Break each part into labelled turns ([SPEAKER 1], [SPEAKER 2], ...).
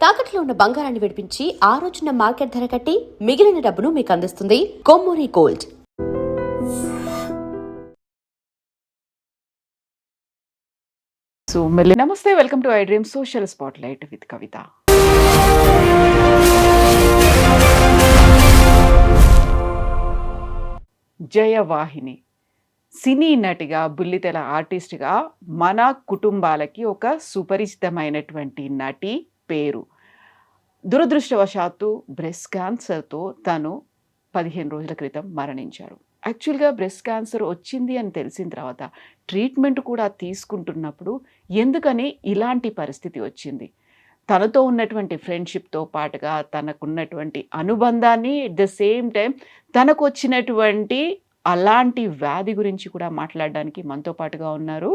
[SPEAKER 1] తాకట్లో ఉన్న బంగారాన్ని విడిపించి ఆ రోజున మార్కెట్ ధర కట్టి మిగిలిన డబ్బును మీకు అందిస్తుంది కొమ్మూరి గోల్డ్.
[SPEAKER 2] సో నమస్తే, welcome to iDream social spotlight with Kavitha. Jayavahini సినీ నటిగా, బుల్లితెర ఆర్టిస్ట్గా మన కుటుంబాలకి ఒక సుపరిచితమైనటువంటి నటి పేరు. దురదృష్టవశాత్తు బ్రెస్ట్ క్యాన్సర్తో తను 15 రోజుల క్రితం మరణించారు. యాక్చువల్గా బ్రెస్ట్ క్యాన్సర్ వచ్చింది అని తెలిసిన తర్వాత ట్రీట్మెంట్ కూడా తీసుకుంటున్నప్పుడు ఎందుకని ఇలాంటి పరిస్థితి వచ్చింది, తనతో ఉన్నటువంటి ఫ్రెండ్షిప్తో పాటుగా తనకున్నటువంటి అనుబంధాన్ని, ఎట్ ద సేమ్ టైం తనకు వచ్చినటువంటి అలాంటి వ్యాధి గురించి కూడా మాట్లాడడానికి మనతో పాటుగా ఉన్నారు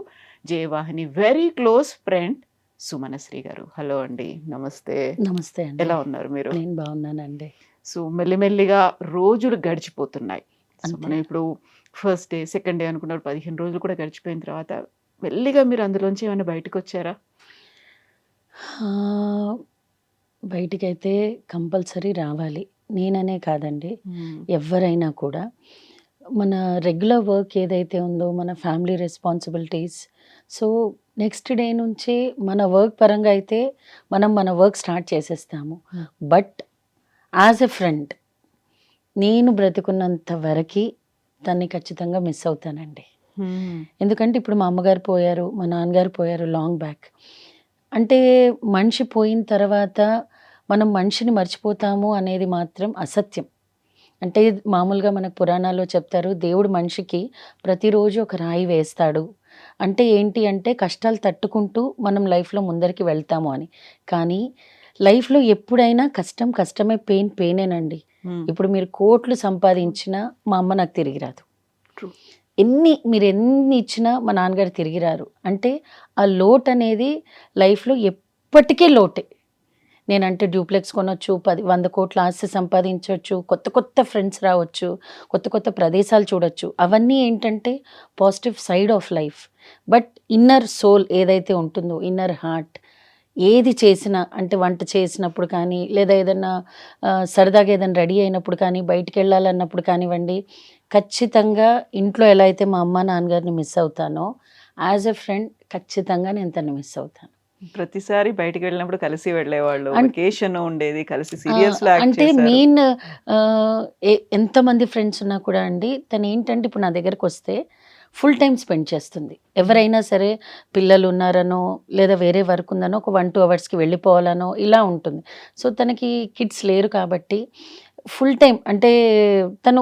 [SPEAKER 2] Jayavahini very close friend Sumanasri గారు. హలో అండి, నమస్తే.
[SPEAKER 3] నమస్తే అండి.
[SPEAKER 2] ఎలా ఉన్నారు మీరు?
[SPEAKER 3] నేను బాగున్నానండి.
[SPEAKER 2] సో మెల్లిమెల్లిగా రోజులు గడిచిపోతున్నాయి. సో మనం ఇప్పుడు ఫస్ట్ డే, సెకండ్ డే అనుకున్నారు, 15 రోజులు కూడా గడిచిపోయిన తర్వాత మెల్లిగా మీరు అందులోంచి ఏమైనా బయటకు వచ్చారా?
[SPEAKER 3] బయటికైతే కంపల్సరీ రావాలి, నేననే కాదండి, ఎవరైనా కూడా. మన రెగ్యులర్ వర్క్ ఏదైతే ఉందో, మన family responsibilities, so next day నుంచి మన వర్క్ పరంగా అయితే మనం మన వర్క్ స్టార్ట్ చేసేస్తాము. బట్ యాజ్ ఎ ఫ్రెండ్ నేను బ్రతుకున్నంత వరకు తన్ని ఖచ్చితంగా మిస్ అవుతానండి. ఎందుకంటే ఇప్పుడు మా అమ్మగారు పోయారు, మా నాన్నగారు పోయారు లాంగ్ బ్యాక్. అంటే మనిషి పోయిన తర్వాత మనం మనిషిని మర్చిపోతాము అనేది మాత్రం అసత్యం. అంటే మామూలుగా మనకు పురాణాల్లో చెప్తారు, దేవుడు మనిషికి ప్రతిరోజు ఒక రాయి వేస్తాడు. అంటే ఏంటి అంటే కష్టాలు తట్టుకుంటూ మనం లైఫ్లో ముందరికి వెళ్తాము అని. కానీ లైఫ్లో ఎప్పుడైనా కష్టం కష్టమే, పెయిన్ పెయినేనండి. ఇప్పుడు మీరు కోట్లు సంపాదించినా మా అమ్మ నాకు తిరిగి రాదు. మీరు ఎన్ని ఇచ్చినా మా నాన్నగారు తిరిగి రారు. అంటే ఆ లోట్ అనేది లైఫ్లో ఎప్పటికీ లోటే. నేనంటే డ్యూప్లెక్స్ కొనొచ్చు, 100 కోట్ల ఆస్తి సంపాదించవచ్చు, కొత్త కొత్త ఫ్రెండ్స్ రావచ్చు, కొత్త కొత్త ప్రదేశాలు చూడొచ్చు. అవన్నీ ఏంటంటే positive side of life. But inner soul ఏదైతే ఉంటుందో, ఇన్నర్ హార్ట్, ఏది చేసినా అంటే వంట చేసినప్పుడు కానీ, లేదా ఏదైనా సరదాగా ఏదైనా రెడీ అయినప్పుడు కానీ, బయటికి వెళ్ళాలన్నప్పుడు కానివ్వండి, ఖచ్చితంగా ఇంట్లో ఎలా అయితే మా అమ్మ నాన్నగారిని మిస్ అవుతానో, యాజ్ ఎ ఫ్రెండ్ ఖచ్చితంగా నేను తను మిస్ అవుతాను.
[SPEAKER 2] ప్రతిసారి బయటికి వెళ్ళినప్పుడు కలిసి వెళ్ళేవాళ్ళు, వెకేషన్ ఉండేది, కలిసి సీరియస్
[SPEAKER 3] అంటే మెయిన్ ఎంతమంది ఫ్రెండ్స్ ఉన్నా కూడా అండి, తను ఏంటంటే ఇప్పుడు నా దగ్గరకు వస్తే ఫుల్ టైం స్పెండ్ చేస్తుంది. ఎవరైనా సరే పిల్లలు ఉన్నారనో, లేదా వేరే వర్క్ ఉందనో ఒక 1-2 అవర్స్కి వెళ్ళిపోవాలనో ఇలా ఉంటుంది. సో తనకి కిడ్స్ లేరు కాబట్టి ఫుల్ టైం అంటే తను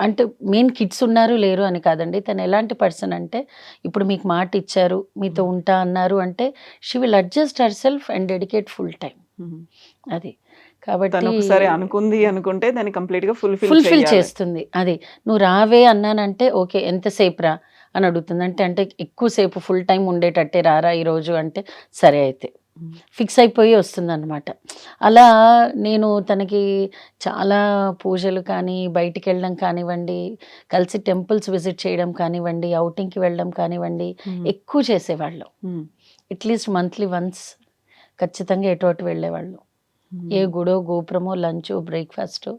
[SPEAKER 3] అంటే మెయిన్ కిడ్స్ ఉన్నారు లేరు అని కాదండి, తను ఎలాంటి పర్సన్ అంటే ఇప్పుడు మీకు మాట ఇచ్చారు, మీతో ఉంటా అన్నారు అంటే she will adjust her self and dedicate full time. అది కాబట్టి
[SPEAKER 2] ఒకసారి అనుకుంది అనుకుంటే దాన్ని కంప్లీట్ గా
[SPEAKER 3] ఫుల్ఫిల్ చేస్తుంది. అది నువ్వు రావే అన్నానంటే ఓకే, ఎంతసేపు రా అని అడుగుతుంది. అంటే ఎక్కువసేపు ఫుల్ టైం ఉండేటట్టే రారా ఈరోజు అంటే సరే అయితే ఫిక్స్ అయిపోయి వస్తుంది అనమాట. అలా నేను తనకి చాలా పూజలు కానీ, బయటికి వెళ్ళడం కానివ్వండి, కలిసి టెంపుల్స్ విజిట్ చేయడం కానివ్వండి, అవుటింగ్కి వెళ్ళడం కానివ్వండి, ఎక్కువ చేసేవాళ్ళం. అట్లీస్ట్ మంత్లీ వన్స్ ఖచ్చితంగా ఎటు వెళ్ళేవాళ్ళం. ఏ గుడో గోపురమో, లంచ్, బ్రేక్ఫాస్ట్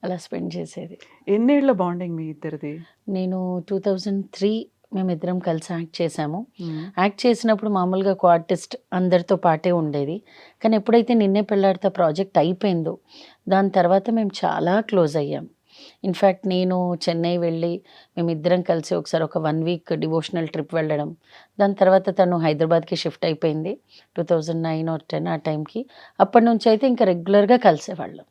[SPEAKER 3] అలా స్పెండ్ చేసేది.
[SPEAKER 2] ఎన్నేళ్ల బాండింగ్ మీ ఇద్దరిది?
[SPEAKER 3] నేను 2003 మేమిద్దరం కలిసి యాక్ట్ చేసాము. యాక్ట్ చేసినప్పుడు మామూలుగా కో ఆర్టిస్ట్ అందరితో పాటే ఉండేది. కానీ ఎప్పుడైతే నిన్నే పెళ్ళాడితే ప్రాజెక్ట్ అయిపోయిందో దాని తర్వాత మేము చాలా క్లోజ్ అయ్యాం. ఇన్ఫ్యాక్ట్ నేను చెన్నై వెళ్ళి మేమిద్దరం కలిసి ఒకసారి ఒక 1 వీక్ డివోషనల్ ట్రిప్ వెళ్ళడం, దాని తర్వాత తను హైదరాబాద్కి షిఫ్ట్ అయిపోయింది 2009 or 10 ఆ టైంకి. అప్పటి నుంచి అయితే ఇంకా రెగ్యులర్గా కలిసేవాళ్ళం.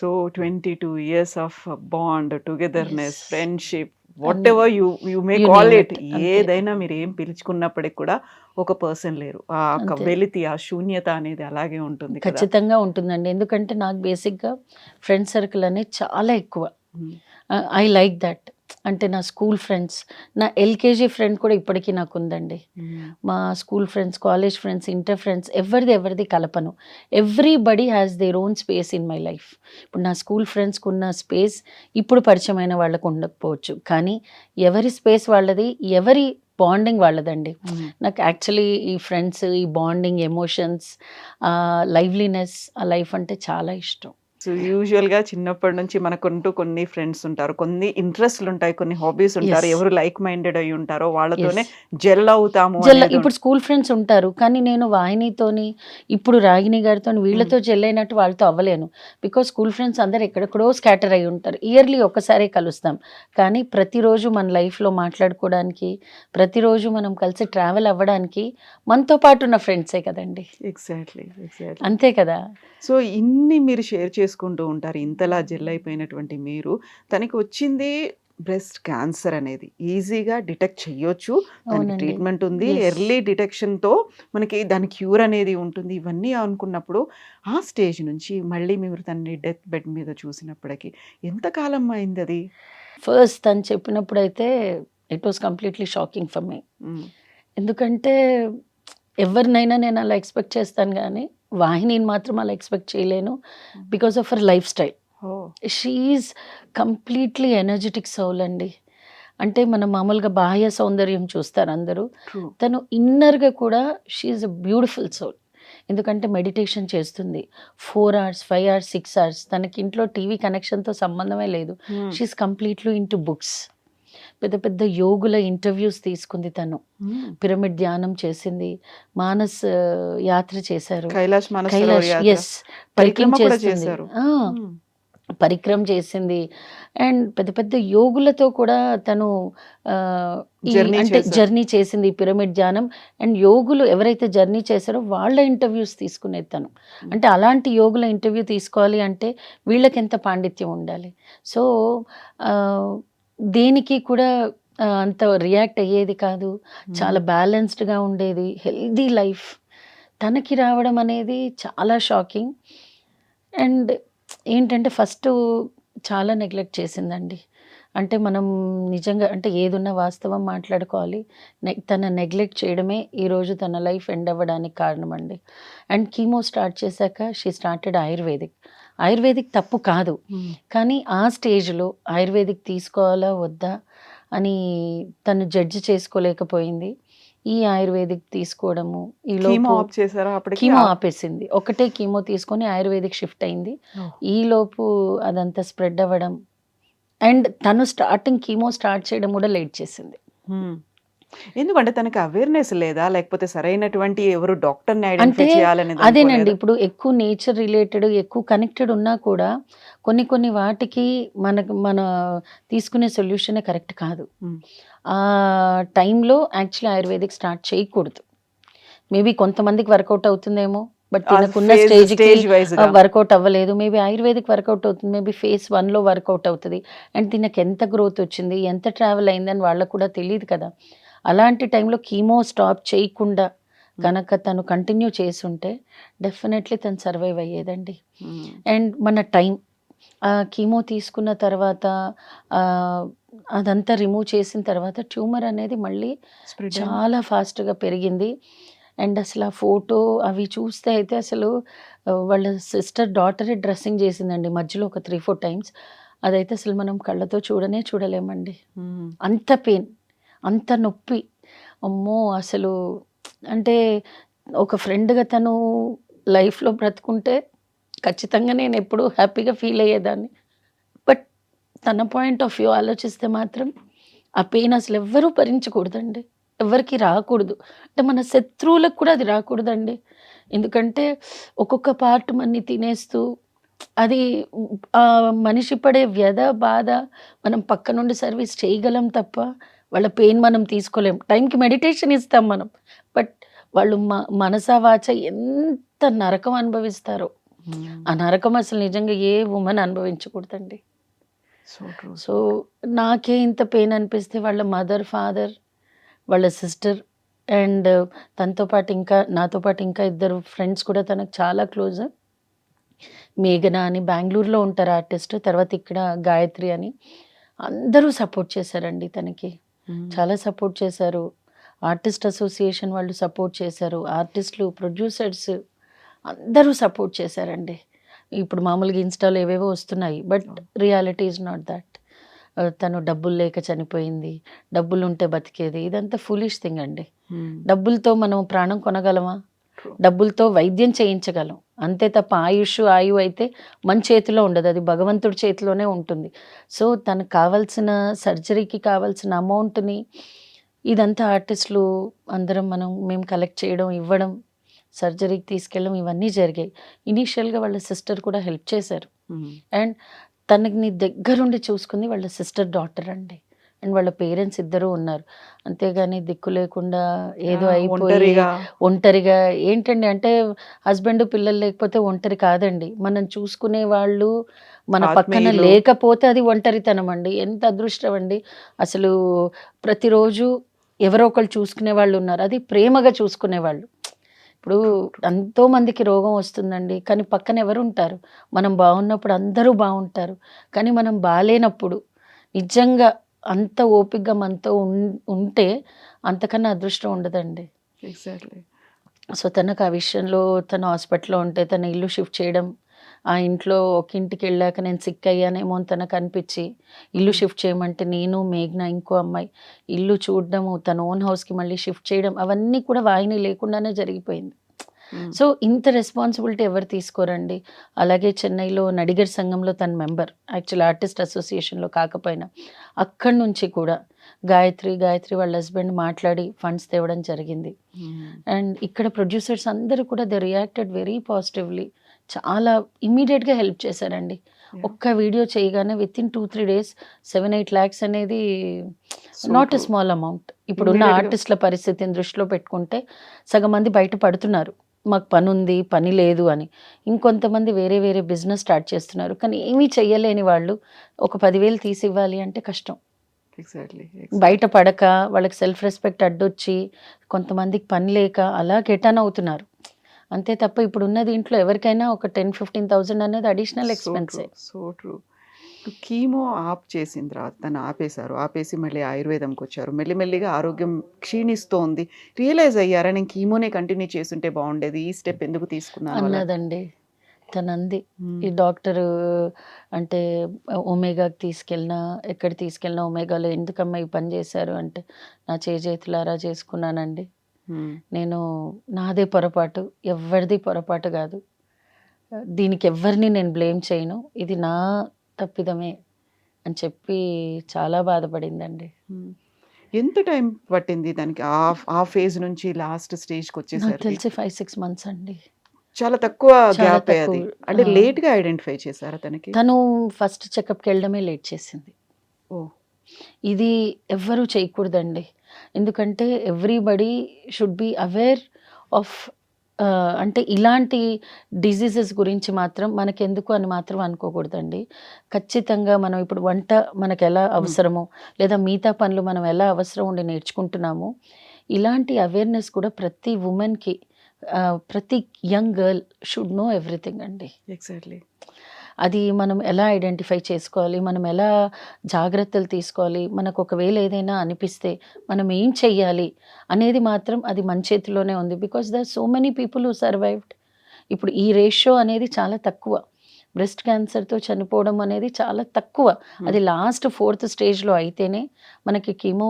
[SPEAKER 2] So 22 years of bond, togetherness, friendship, whatever you may call it, ఏదైనా మీరు ఏం పిలుచుకున్నప్పటికి కూడా ఒక పర్సన్ లేరు. ఆ వెలితి, ఆ శూన్యత అనేది అలాగే ఉంటుంది.
[SPEAKER 3] ఖచ్చితంగా ఉంటుందండి. ఎందుకంటే నాకు బేసిక్గా ఫ్రెండ్ సర్కిల్ అనేది చాలా ఎక్కువ. I like that. అంటే నా స్కూల్ ఫ్రెండ్స్, నా ఎల్కేజీ ఫ్రెండ్ కూడా ఇప్పటికీ నాకు ఉందండి. మా school friends, college friends, inter friends ఎవరిది కలపను. Everybody has their own space in my life. ఇప్పుడు నా స్కూల్ ఫ్రెండ్స్కి ఉన్న స్పేస్ ఇప్పుడు పరిచయమైన వాళ్ళకు ఉండకపోవచ్చు, కానీ ఎవరి స్పేస్ వాళ్ళది, ఎవరి బాండింగ్ వాళ్ళదండి. నాకు యాక్చువల్లీ ఈ ఫ్రెండ్స్, ఈ బాండింగ్, ఎమోషన్స్, లైవ్లీనెస్, ఆ లైఫ్ అంటే చాలా ఇష్టం.
[SPEAKER 2] సో యూజువల్గా చిన్నప్పటి నుంచి మనకుంటూ కొన్ని ఫ్రెండ్స్ ఉంటారు, కొన్ని ఇంట్రెస్ట్లు ఉంటాయి, కొన్ని హాబీస్ ఉంటారు,
[SPEAKER 3] ఎస్,
[SPEAKER 2] ఎవరు లైక్ మైండెడ్ అయి ఉంటారో వాళ్ళతోనే
[SPEAKER 3] ఎస్.
[SPEAKER 2] జెల్ అవుతాము అనేది
[SPEAKER 3] ఇప్పుడు స్కూల్ ఫ్రెండ్స్ ఉంటారు. కానీ నేను వాహినితోని, ఇప్పుడు రాగిణి గారితోని వీళ్ళతో జెల్లైనట్టు వాళ్ళతో అవ్వలేను. బికాజ్ స్కూల్ ఫ్రెండ్స్ అందరూ ఎక్కడెక్కడో స్కాటర్ అయ్యి ఉంటారు. ఇయర్లీ ఒక్కసారే కలుస్తాం. కానీ ప్రతిరోజు మన లైఫ్‌లో మాట్లాడుకోవడానికి, ప్రతిరోజు మనం కలిసి ట్రావెల్ అవ్వడానికి మనతో పాటు ఉన్న ఫ్రెండ్సే కదండీ!
[SPEAKER 2] ఎగ్జాక్ట్లీ.
[SPEAKER 3] అంతే కదా!
[SPEAKER 2] సో ఇన్ని మీరు షేర్ చేసుకుంటూ ఉంటారు, ఇంతలా జెల్ అయిపోయినటువంటి మీరు, తనకి వచ్చింది బ్రెస్ట్ క్యాన్సర్ అనేది ఈజీగా డిటెక్ట్ చెయ్యొచ్చు, దానికి
[SPEAKER 3] అవునండి.
[SPEAKER 2] ట్రీట్మెంట్ ఉంది,
[SPEAKER 3] Yes.
[SPEAKER 2] ఎర్లీ డిటెక్షన్తో మనకి దాని క్యూర్ అనేది ఉంటుంది. ఇవన్నీ అనుకున్నప్పుడు ఆ స్టేజ్ నుంచి మళ్ళీ మీరు తనని డెత్ బెడ్ మీద చూసినప్పటికీ ఎంతకాలం అయింది అది?
[SPEAKER 3] ఫస్ట్ తను చెప్పినప్పుడైతే it was completely shocking for me. ఎందుకంటే ఎవరినైనా నేను అలా ఎక్స్‌పెక్ట్ చేస్తాను గానీ, వాహినిని మాత్రం అలా ఎక్స్‌పెక్ట్ చేయలేను. Because of her life style. She is completely energetic Saul అండి. అంటే మనం మామూలుగా బాహ్య సౌందర్యం చూస్తారు అందరూ.
[SPEAKER 2] ట్రూ.
[SPEAKER 3] తను ఇన్నర్‌గా కూడా she is a beautiful Saul. ఎందుకంటే మెడిటేషన్ చేస్తుంది. 4 అవర్స్, 5 అవర్స్, 6 అవర్స్. తనకి ఇంట్లో టీవీ కనెక్షన్‌తో సంబంధమే లేదు. She is completely into books. పెద్ద పెద్ద యోగుల ఇంటర్వ్యూస్ తీసుకుంది తను. పిరమిడ్ ధ్యానం చేసింది. మానస్ యాత్ర చేశారు.
[SPEAKER 2] కైలాష్ మానసరోవర్
[SPEAKER 3] కైలాష్,
[SPEAKER 2] యాత్ర,
[SPEAKER 3] యెస్. ట్రెక్కింగ్
[SPEAKER 2] పరిక్రమ కూడా
[SPEAKER 3] చేస్తుంది.
[SPEAKER 2] చేశారు.
[SPEAKER 3] పరిక్రమ చేసింది. అండ్ పెద్ద పెద్ద యోగులతో కూడా తను
[SPEAKER 2] జర్నీ
[SPEAKER 3] అంటే
[SPEAKER 2] చేశారు.
[SPEAKER 3] జర్నీ చేసింది ఈ పిరమిడ్ ధ్యానం. అండ్ యోగులు ఎవరైతే జర్నీ చేశారో వాళ్ళ ఇంటర్వ్యూస్ తీసుకునేది తను. అంటే అలాంటి యోగుల ఇంటర్వ్యూ తీసుకోవాలి అంటే వీళ్ళకి ఎంత పాండిత్యం ఉండాలి. సో దేనికి కూడా అంత రియాక్ట్ అయ్యేది కాదు. చాలా బ్యాలెన్స్డ్‌గా ఉండేది. Healthy life. తనకి రావడం అనేది చాలా షాకింగ్. అండ్ ఏంటంటే ఫస్టు చాలా నెగ్లెక్ట్ చేసిందండి. అంటే మనం నిజంగా అంటే ఏదున్నా వాస్తవం మాట్లాడుకోవాలి. తన నెగ్లెక్ట్ చేయడమే ఈరోజు తన లైఫ్ ఎండ్ అవ్వడానికి కారణమండి. అండ్ కీమో స్టార్ట్ చేశాక షీ స్టార్టెడ్ ఆయుర్వేదిక్. ఆయుర్వేదిక్ తప్పు కాదు. కానీ ఆ స్టేజ్‌లో ఆయుర్వేదిక్ తీసుకోవాలా వద్దా అని తను జడ్జ్ చేసుకోలేకపోయింది. ఈ ఆయుర్వేదిక్ తీసుకోవడము
[SPEAKER 2] కీమో
[SPEAKER 3] ఈలోపు
[SPEAKER 2] ఆఫ్ చేశారా అప్పటికి?
[SPEAKER 3] కీమో ఆపేసింది. ఒకటే కీమో తీసుకొని ఆయుర్వేదిక్ షిఫ్ట్ అయింది. ఈలోపు అదంతా స్ప్రెడ్ అవ్వడం అండ్ తను స్టార్టింగ్ కీమో స్టార్ట్ చేయడం కూడా లేట్ చేసింది.
[SPEAKER 2] ఎందుకంటే తనకి అవేర్నెస్ లేదా, లేకపోతే సరైనటువంటి ఎవరు డాక్టర్ని
[SPEAKER 3] అంటే
[SPEAKER 2] ఐడెంటిఫై చేయాలనేది
[SPEAKER 3] అదేనండి.
[SPEAKER 2] అనుకోలేదా?
[SPEAKER 3] ఇప్పుడు ఎక్కువ నేచర్ రిలేటెడ్, ఎక్కువ కనెక్టెడ్ ఉన్నా కూడా కొన్ని వాటికి మన తీసుకునే సొల్యూషనే కరెక్ట్ కాదు.
[SPEAKER 2] Hmm.
[SPEAKER 3] ఆ టైంలో యాక్చువల్లీ ఆయుర్వేదిక్ స్టార్ట్ చేయకూడదు. మేబీ కొంతమందికి వర్కౌట్ అవుతుందేమో. బట్ తినకున్న స్టేజ్‌కి
[SPEAKER 2] స్టేజ్ వైజ్ గా
[SPEAKER 3] వర్కౌట్ అవ్వలేదు. మేబీ ఆయుర్వేదిక్ వర్కౌట్ అవుతుంది. మేబీ ఫేజ్ 1లో వర్కౌట్ అవుతది. అండ్ తినకి ఎంత గ్రోత్ వచ్చింది, ఎంత ట్రావెల్ అయిందని వాళ్ళకి కూడా తెలీదు కదా! అలాంటి టైంలో కీమో స్టాప్ చేయకుండా గనక తను కంటిన్యూ చేసుంటే డెఫినెట్‌లీ తను సర్వైవ్ అయ్యేదండి. అండ్ మన టైం కీమో తీసుకున్న తర్వాత అదంతా రిమూవ్ చేసిన తర్వాత ట్యూమర్ అనేది మళ్ళీ
[SPEAKER 2] స్ప్రెడ్
[SPEAKER 3] చాలా ఫాస్ట్‌గా పెరిగింది. అండ్ అసలు ఆ ఫోటో అవి చూస్తే అయితే అసలు వాళ్ళ సిస్టర్ డాటరే డ్రెస్సింగ్ చేసిందండి మధ్యలో ఒక 3, 4 టైమ్స్. అదైతే అసలు మనం కళ్ళతో చూడలేమండి. అంత పెయిన్, అంత నొప్పి. అమ్మో! అసలు అంటే ఒక ఫ్రెండ్‌గా తను లైఫ్‌లో బ్రతుకుంటే ఖచ్చితంగా నేను ఎప్పుడూ హ్యాపీగా ఫీల్ అయ్యేదాన్ని. బట్ తన పాయింట్ ఆఫ్ వ్యూ ఆలోచిస్తే మాత్రం ఆ పెయిన్ అసలు ఎవ్వరూ భరించకూడదండి. ఎవ్వరికీ రాకూడదు. అంటే మన శత్రువులకు కూడా అది రాకూడదండి. ఎందుకంటే ఒక్కొక్క పార్ట్ మనని తినేస్తూ అది మనిషి పడే వ్యధ, బాధ మనం పక్క నుండి సర్వీస్ చేయగలం తప్ప వాళ్ళ పెయిన్ మనం తీసుకోలేం. టైంకి మెడిటేషన్ ఇస్తాం మనం. బట్ వాళ్ళు మనసా వాచ ఎంత నరకం అనుభవిస్తారో. ఆ నరకం అసలు నిజంగా ఏ వుమన్ అనుభవించకూడదండి.
[SPEAKER 2] So true.
[SPEAKER 3] సో నాకే ఇంత పెయిన్ అనిపిస్తే వాళ్ళ మదర్, ఫాదర్, వాళ్ళ సిస్టర్ అండ్ తనతో పాటు నాతో పాటు ఇంకా ఇద్దరు ఫ్రెండ్స్ కూడా తనకు చాలా క్లోజ్. మేఘన అని బెంగుళూరులో ఉంటారు ఆర్టిస్ట్. తర్వాత ఇక్కడ గాయత్రి అని. అందరూ సపోర్ట్ చేశారండి తనకి. చాలా సపోర్ట్ చేశారు. ఆర్టిస్ట్ అసోసియేషన్ వాళ్ళు సపోర్ట్ చేశారు. ఆర్టిస్టులు, ప్రొడ్యూసర్స్ అందరూ సపోర్ట్ చేశారండి. ఇప్పుడు మామూలుగా ఇన్‌స్టాలో ఏవేవో వస్తున్నాయి. But reality is not that. తను డబ్బులు లేక చనిపోయింది, డబ్బులు ఉంటే బతికేది, ఇదంతా ఫులిష్ థింగ్ అండి. డబ్బులతో మనం ప్రాణం కొనగలమా? డబ్బులతో వైద్యం చేయించగలం అంతే తప్ప ఆయువు అయితే మన చేతిలో ఉండదు, అది భగవంతుడి చేతిలోనే ఉంటుంది. సో తనకు కావాల్సిన సర్జరీకి కావాల్సిన అమౌంట్ని ఇదంతా ఆర్టిస్టులు అందరం మేము కలెక్ట్ చేయడం, ఇవ్వడం, సర్జరీకి తీసుకెళ్ళడం ఇవన్నీ జరిగాయి. ఇనీషియల్గా వాళ్ళ సిస్టర్ కూడా హెల్ప్ చేశారు. అండ్ తనని దగ్గరుండి చూసుకుంది వాళ్ళ సిస్టర్ డాటర్ అండి. అండ్ వాళ్ళ పేరెంట్స్ ఇద్దరు ఉన్నారు. అంతేగాని దిక్కు లేకుండా ఏదో అయిపోయి ఒంటరిగా ఏంటండి అంటే హస్బెండ్ పిల్లలు లేకపోతే ఒంటరి కాదండి. మనం చూసుకునే వాళ్ళు మన పక్కన లేకపోతే అది ఒంటరితనం అండి. ఎంత అదృష్టం అండి. అసలు ప్రతిరోజు ఎవరో ఒకళ్ళు చూసుకునే వాళ్ళు ఉన్నారు, అది ప్రేమగా చూసుకునే వాళ్ళు. ఇప్పుడు ఎంతో మందికి రోగం వస్తుందండి, కానీ పక్కన ఎవరు ఉంటారు? మనం బాగున్నప్పుడు అందరూ బాగుంటారు, కానీ మనం బాగాలేనప్పుడు నిజంగా అంత ఓపికగా మనతో ఉంటే అంతకన్నా అదృష్టం ఉండదండి.
[SPEAKER 2] ఎగ్జాక్ట్లీ.
[SPEAKER 3] సో తనకు ఆ విషయంలో తను హాస్పిటల్లో ఉంటే తన ఇల్లు షిఫ్ట్ చేయడం, ఆ ఇంట్లో ఒక ఇంటికి వెళ్ళాక నేను సిక్ అయ్యానేమో అని తనకు అనిపించి ఇల్లు షిఫ్ట్ చేయమంటే నేను, మేఘ్న, ఇంకో అమ్మాయి ఇల్లు చూడడము, తన ఓన్ హౌస్కి మళ్ళీ షిఫ్ట్ చేయడం, అవన్నీ కూడా వాయిని లేకుండానే జరిగిపోయింది. సో ఇంత రెస్పాన్సిబిలిటీ ఎవరు తీసుకోరండి. అలాగే చెన్నైలో నడిగర్ సంఘంలో తన మెంబర్, యాక్చువల్ ఆర్టిస్ట్ అసోసియేషన్లో కాకపోయినా అక్కడి నుంచి కూడా గాయత్రి వాళ్ళ హస్బెండ్ మాట్లాడి ఫండ్స్ తేవడం జరిగింది. అండ్ ఇక్కడ ప్రొడ్యూసర్స్ అందరూ కూడా దే రియాక్టెడ్ వెరీ పాజిటివ్లీ. చాలా ఇమ్మీడియట్గా హెల్ప్ చేశారండి. ఒక్క వీడియో చేయగానే విత్ ఇన్ 2-3 days 7-8 lakhs అనేది నాట్ ఎ స్మాల్ అమౌంట్. ఇప్పుడున్న ఆర్టిస్టుల పరిస్థితిని దృష్టిలో పెట్టుకుంటే సగం మంది బయట పడుతున్నారు, మాకు పని ఉంది, పని లేదు అని. ఇంకొంతమంది వేరే బిజినెస్ స్టార్ట్ చేస్తున్నారు, కానీ ఏమీ చెయ్యలేని వాళ్ళు ఒక 10,000 తీసి ఇవ్వాలి అంటే కష్టం. బయట పడక వాళ్ళకి సెల్ఫ్ రెస్పెక్ట్ అడ్డొచ్చి కొంతమందికి పని లేక అలా గెటాన్ అవుతున్నారు అంతే తప్ప ఇప్పుడున్న దీంట్లో ఎవరికైనా ఒక 10,000-15,000 అనేది అడిషనల్ ఎక్స్పెన్సే.
[SPEAKER 2] So true. కీమో ఆప్ చేసిన తర్వాత తను ఆపేసి మళ్ళీ ఆయుర్వేదంకి వచ్చారు. మెల్లిమెల్లిగా ఆరోగ్యం క్షీణిస్తోంది. రియలైజ్ అయ్యారా నేను కీమోనే కంటిన్యూ చేస్తుంటే బాగుండేది, ఈ స్టెప్ ఎందుకు తీసుకున్నాను
[SPEAKER 3] అన్నదండి. తనంది ఈ డాక్టరు అంటే ఒమేగాకి తీసుకెళ్ళినా ఎక్కడ తీసుకెళ్ళినా ఒమేగాలో ఎందుకమ్మా ఈ పని చేశారు అంటే నా చేతులారా చేసుకున్నానండి. నేను నాదే పొరపాటు, ఎవరిది పొరపాటు కాదు, దీనికి ఎవరిని నేను బ్లేమ్ చేయను, ఇది నా తప్పిదమే అని చెప్పి చాలా బాధపడిందండి.
[SPEAKER 2] ఎంత టైం పట్టింది దానికి ఆ ఫేజ్ నుంచి లాస్ట్ స్టేజ్కి వచ్చేసరికి?
[SPEAKER 3] తెలిసి 5-6 months అండి.
[SPEAKER 2] చాలా తక్కువ గ్యాప్ అది. అంటే లేట్ గా ఐడెంటిఫై చేశారా తనకి?
[SPEAKER 3] తను ఫస్ట్ చెకప్కి వెళ్ళడమే లేట్ చేసింది. ఇది ఎవ్వరూ చేయకూడదండి. ఎందుకంటే everybody should be aware of అంటే ఇలాంటి డిజీజెస్ గురించి మాత్రం మనకెందుకు అని మాత్రం అనుకోకూడదండి. ఖచ్చితంగా మనం ఇప్పుడు వంట మనకు ఎలా అవసరమో లేదా మిగతా పనులు మనం ఎలా అవసరం ఉండి నేర్చుకుంటున్నామో ఇలాంటి అవేర్నెస్ కూడా ప్రతి ఉమెన్కి, ప్రతి young girl should know everything అండి.
[SPEAKER 2] ఎగ్జాక్ట్లీ.
[SPEAKER 3] అది మనం ఎలా ఐడెంటిఫై చేసుకోవాలి, మనం ఎలా జాగ్రత్తలు తీసుకోవాలి, మనకు ఒకవేళ ఏదైనా అనిపిస్తే మనం ఏం చెయ్యాలి అనేది మాత్రం అది మన చేతిలోనే ఉంది. Because there so many people who survived. ఇప్పుడు ఈ రేషియో అనేది చాలా తక్కువ. బ్రెస్ట్ క్యాన్సర్తో చనిపోవడం అనేది చాలా తక్కువ. అది లాస్ట్ 4th స్టేజ్లో అయితేనే మనకి కీమో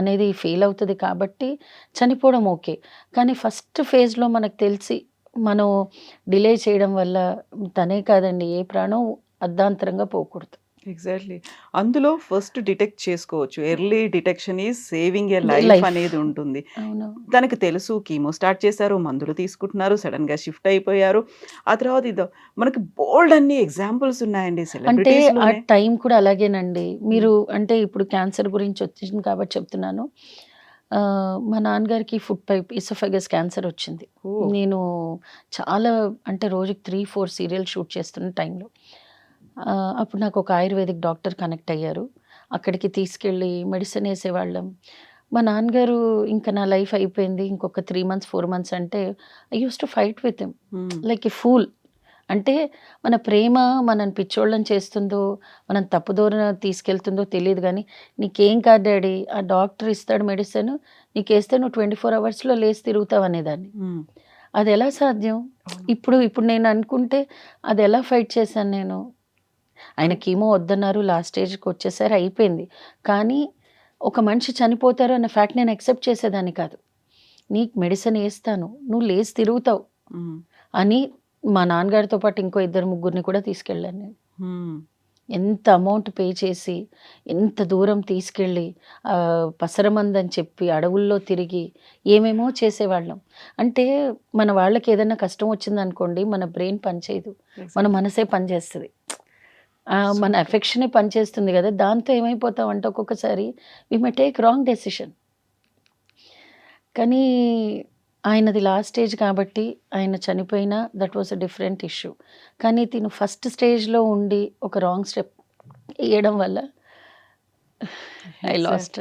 [SPEAKER 3] అనేది ఫెయిల్ అవుతుంది కాబట్టి చనిపోవడం ఓకే. కానీ ఫస్ట్ ఫేజ్లో మనకు తెలిసి మనం డిలే చేయడం వల్ల తనే కాదండి ఏ ప్రాణం అర్ధాంతరంగా పోకూడదు.
[SPEAKER 2] ఎగ్జాక్ట్లీ. అందులో ఫస్ట్ డిటెక్ట్ చేసుకోవచ్చు. Early detection is saving A life అనేది ఉంటుంది. తనకి తెలుసు కీమో స్టార్ట్ చేశారు, మందులు తీసుకుంటున్నారు, సడన్ గా షిఫ్ట్ అయిపోయారు. ఆ తర్వాత ఇది మనకి బోల్డ్ అన్ని ఎగ్జాంపుల్స్ ఉన్నాయండి.
[SPEAKER 3] అంటే ఆ టైం కూడా అలాగేనండి. మీరు అంటే ఇప్పుడు క్యాన్సర్ గురించి వచ్చింది కాబట్టి చెప్తున్నాను. మా నాన్నగారికి ఫుడ్ పైప్ ఇసోఫెగస్ క్యాన్సర్ వచ్చింది. నేను చాలా అంటే రోజుకి 3-4 సీరియల్ షూట్ చేస్తున్న టైంలో అప్పుడు నాకు ఒక ఆయుర్వేదిక్ డాక్టర్ కనెక్ట్ అయ్యారు. అక్కడికి తీసుకెళ్ళి మెడిసిన్ వేసేవాళ్ళం. మా నాన్నగారు ఇంకా నా లైఫ్ అయిపోయింది ఇంకొక 3 months 4 months అంటే I use to fight with him like a fool. అంటే మన ప్రేమ మనని పిచ్చోళ్ళని చేస్తుందో మనం తప్పుదోర తీసుకెళ్తుందో తెలియదు, కానీ నీకేం కాదు డాడీ, ఆ డాక్టర్ ఇస్తాడు మెడిసిన్, నీకు వేస్తే నువ్వు 24 hours లేచి తిరుగుతావు అనేదాన్ని. అది ఎలా సాధ్యం? ఇప్పుడు నేను అనుకుంటే అది ఎలా ఫైట్ చేశాను నేను. ఆయన కీమో వద్దన్నారు, లాస్ట్ స్టేజ్కి వచ్చేసరి అయిపోయింది. కానీ ఒక మనిషి చనిపోతారు అన్న ఫ్యాక్ట్ నేను యాక్సెప్ట్ చేసేదాన్ని కాదు. నీకు మెడిసిన్ వేస్తాను, నువ్వు లేచి తిరుగుతావు అని మా నాన్నగారితో పాటు ఇంకో 2-3 కూడా తీసుకెళ్ళాను నేను. ఎంత అమౌంట్ పే చేసి ఎంత దూరం తీసుకెళ్ళి పసరమంది అని చెప్పి అడవుల్లో తిరిగి ఏమేమో చేసేవాళ్ళం. అంటే మన వాళ్ళకి ఏదైనా కష్టం వచ్చిందనుకోండి, మన బ్రెయిన్ పనిచేయదు, మన మనసే పనిచేస్తుంది, మన ఎఫెక్షనే పనిచేస్తుంది కదా. దాంతో ఏమైపోతాం అంటే ఒక్కొక్కసారి వి మే టేక్ రాంగ్ డెసిషన్. కానీ ఆయనది లాస్ట్ స్టేజ్ కాబట్టి ఆయన చనిపోయినా that was a different issue. కానీ తిను ఫస్ట్ స్టేజ్లో ఉండి ఒక రాంగ్ స్టెప్ వేయడం వల్ల ఐ లాస్ట్.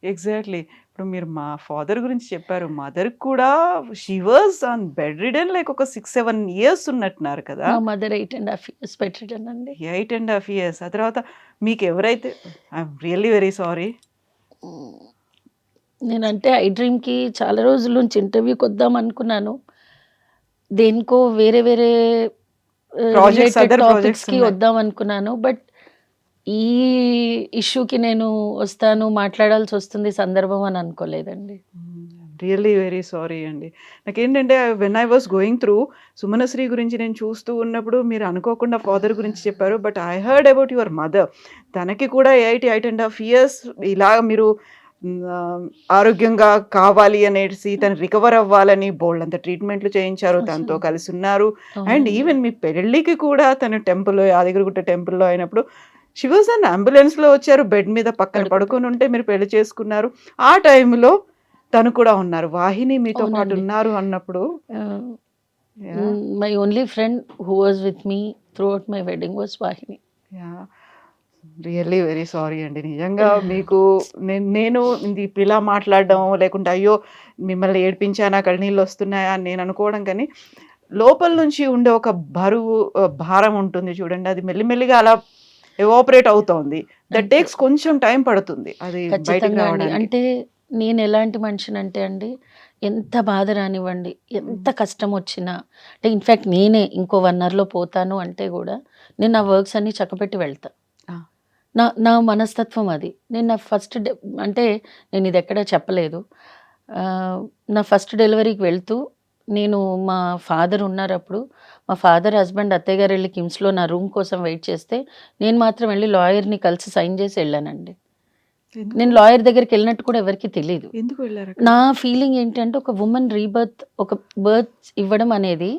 [SPEAKER 2] ఎగ్జాక్ట్లీ. ఇప్పుడు మీరు మా ఫాదర్ గురించి చెప్పారు, మదర్ కూడా she was on bed ridden like ఒక 6-7 years ఉన్నట్టున్నారు కదా.
[SPEAKER 3] మా మదర్ 8.5 years బెడ్ రిడన్ అండి.
[SPEAKER 2] 8.5 years. ఆ తర్వాత మీకు ఎవరైతే, ఐఎమ్ రియల్లీ వెరీ సారీ.
[SPEAKER 3] నేనంటే ఐ డ్రీమ్కి చాలా రోజుల నుంచి ఇంటర్వ్యూకి వద్దాం అనుకున్నాను. దేనికో వేరే వేరే
[SPEAKER 2] Projects, other projects
[SPEAKER 3] టాపిక్స్కి
[SPEAKER 2] ఉన్నాయి.
[SPEAKER 3] వద్దాం అనుకున్నాను. బట్ ఈ ఇష్యూకి నేను వస్తాను, మాట్లాడాల్సి వస్తుంది సందర్భం అని అనుకోలేదండి.
[SPEAKER 2] రియల్లీ వెరీ సారీ అండి. నాకేంటంటే when I was going through Sumanasri గురించి నేను చూస్తూ ఉన్నప్పుడు మీరు అనుకోకుండా ఫాదర్ గురించి చెప్పారు. But I heard about your mother. తనకి కూడా 8.5 years ఇలా మీరు ఆరోగ్యంగా కావాలి అనేసి, తను రికవర్ అవ్వాలని బోల్డ్ అంత ట్రీట్మెంట్లు చేయించారు, తనతో కలిసి ఉన్నారు. అండ్ ఈవెన్ మీ పెళ్ళికి కూడా తను టెంపుల్లో, యాదగిరిగుట్ట టెంపుల్లో అయినప్పుడు షీ వాజ్ అన్ అంబులెన్స్లో వచ్చారు, బెడ్ మీద పక్కన పడుకొని ఉంటే మీరు పెళ్లి చేసుకున్నారు. ఆ టైంలో తను కూడా ఉన్నారు, వాహిని మీతో పాటు
[SPEAKER 3] అవునండి.
[SPEAKER 2] ఉన్నారు అన్నప్పుడు
[SPEAKER 3] my only friend who was with me through out my wedding was Vahini.
[SPEAKER 2] Really very sorry అండి. నిజంగా మీకు నేను ఇది ఇలా మాట్లాడడం, లేకుంటే అయ్యో మిమ్మల్ని ఏడిపించానా, కళ్ళనీళ్ళు వస్తున్నాయా అని నేను అనుకోవడం, కానీ లోపల నుంచి ఉండే ఒక బరువు, భారం ఉంటుంది చూడండి, అది మెల్లిమెల్లిగా అలా ఎవాపరేట్ అవుతోంది. దట్ టేక్స్ కొంచెం టైం పడుతుంది అది బయటకు
[SPEAKER 3] ఖచ్చితంగా అండి.
[SPEAKER 2] రావడానికి.
[SPEAKER 3] అంటే నేను ఎలాంటి మనిషిని అంటే అండి, ఎంత బాధ రానివ్వండి, ఎంత కష్టం వచ్చినా, అంటే ఇన్ఫ్యాక్ట్ నేనే ఇంకో 1 hourలో పోతాను అంటే కూడా నేను నా వర్క్స్ అన్నీ చక్కపెట్టి వెళ్తా. నా నా మనస్తత్వం అది. నేను నా ఫస్ట్ అంటే నేను ఇది ఎక్కడ చెప్పలేదు. నా ఫస్ట్ డెలివరీకి వెళ్తూ నేను మా ఫాదర్ ఉన్నారు అప్పుడు. మా ఫాదర్ హస్బెండ్ అత్తయ్య గారు వెళ్ళి కిమ్స్లో నా రూమ్ కోసం వెయిట్ చేస్తే నేను మాత్రం వెళ్ళి లాయర్ని కలిసి సైన్ చేసి వెళ్ళానండి. నేను లాయర్ దగ్గరికి వెళ్ళినట్టు కూడా ఎవరికి తెలియదు.
[SPEAKER 2] ఎందుకు వెళ్ళారు?
[SPEAKER 3] నా ఫీలింగ్ ఏంటంటే ఒక ఉమెన్ రీబర్త్, ఒక బర్త్ ఇవ్వడం అనేది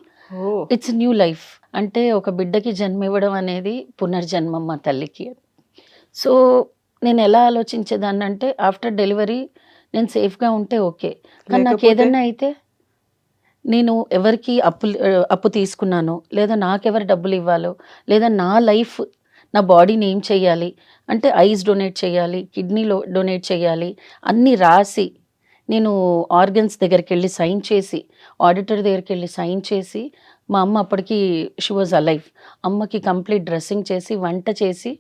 [SPEAKER 3] ఇట్స్ న్యూ లైఫ్. అంటే ఒక బిడ్డకి జన్మ ఇవ్వడం అనేది పునర్జన్మం మా తల్లికి. సో నేను ఎలా ఆలోచించేదాన్ని అంటే ఆఫ్టర్ డెలివరీ నేను సేఫ్గా ఉంటే ఓకే, కానీ నాకు ఏదన్నా అయితే నేను ఎవరికి అప్పు తీసుకున్నానో, లేదా నాకెవరు డబ్బులు ఇవ్వాలో, లేదా నా లైఫ్, నా బాడీని ఏం చెయ్యాలి అంటే ఐస్ డొనేట్ చేయాలి, కిడ్నీలో డొనేట్ చేయాలి, అన్నీ రాసి నేను ఆర్గన్స్ దగ్గరికి వెళ్ళి సైన్ చేసి, ఆడిటర్ దగ్గరికి వెళ్ళి సైన్ చేసి, మా అమ్మ అప్పటికి షీ వాజ్ అలైవ్, అమ్మకి కంప్లీట్ డ్రెస్సింగ్ చేసి, వంట చేసి,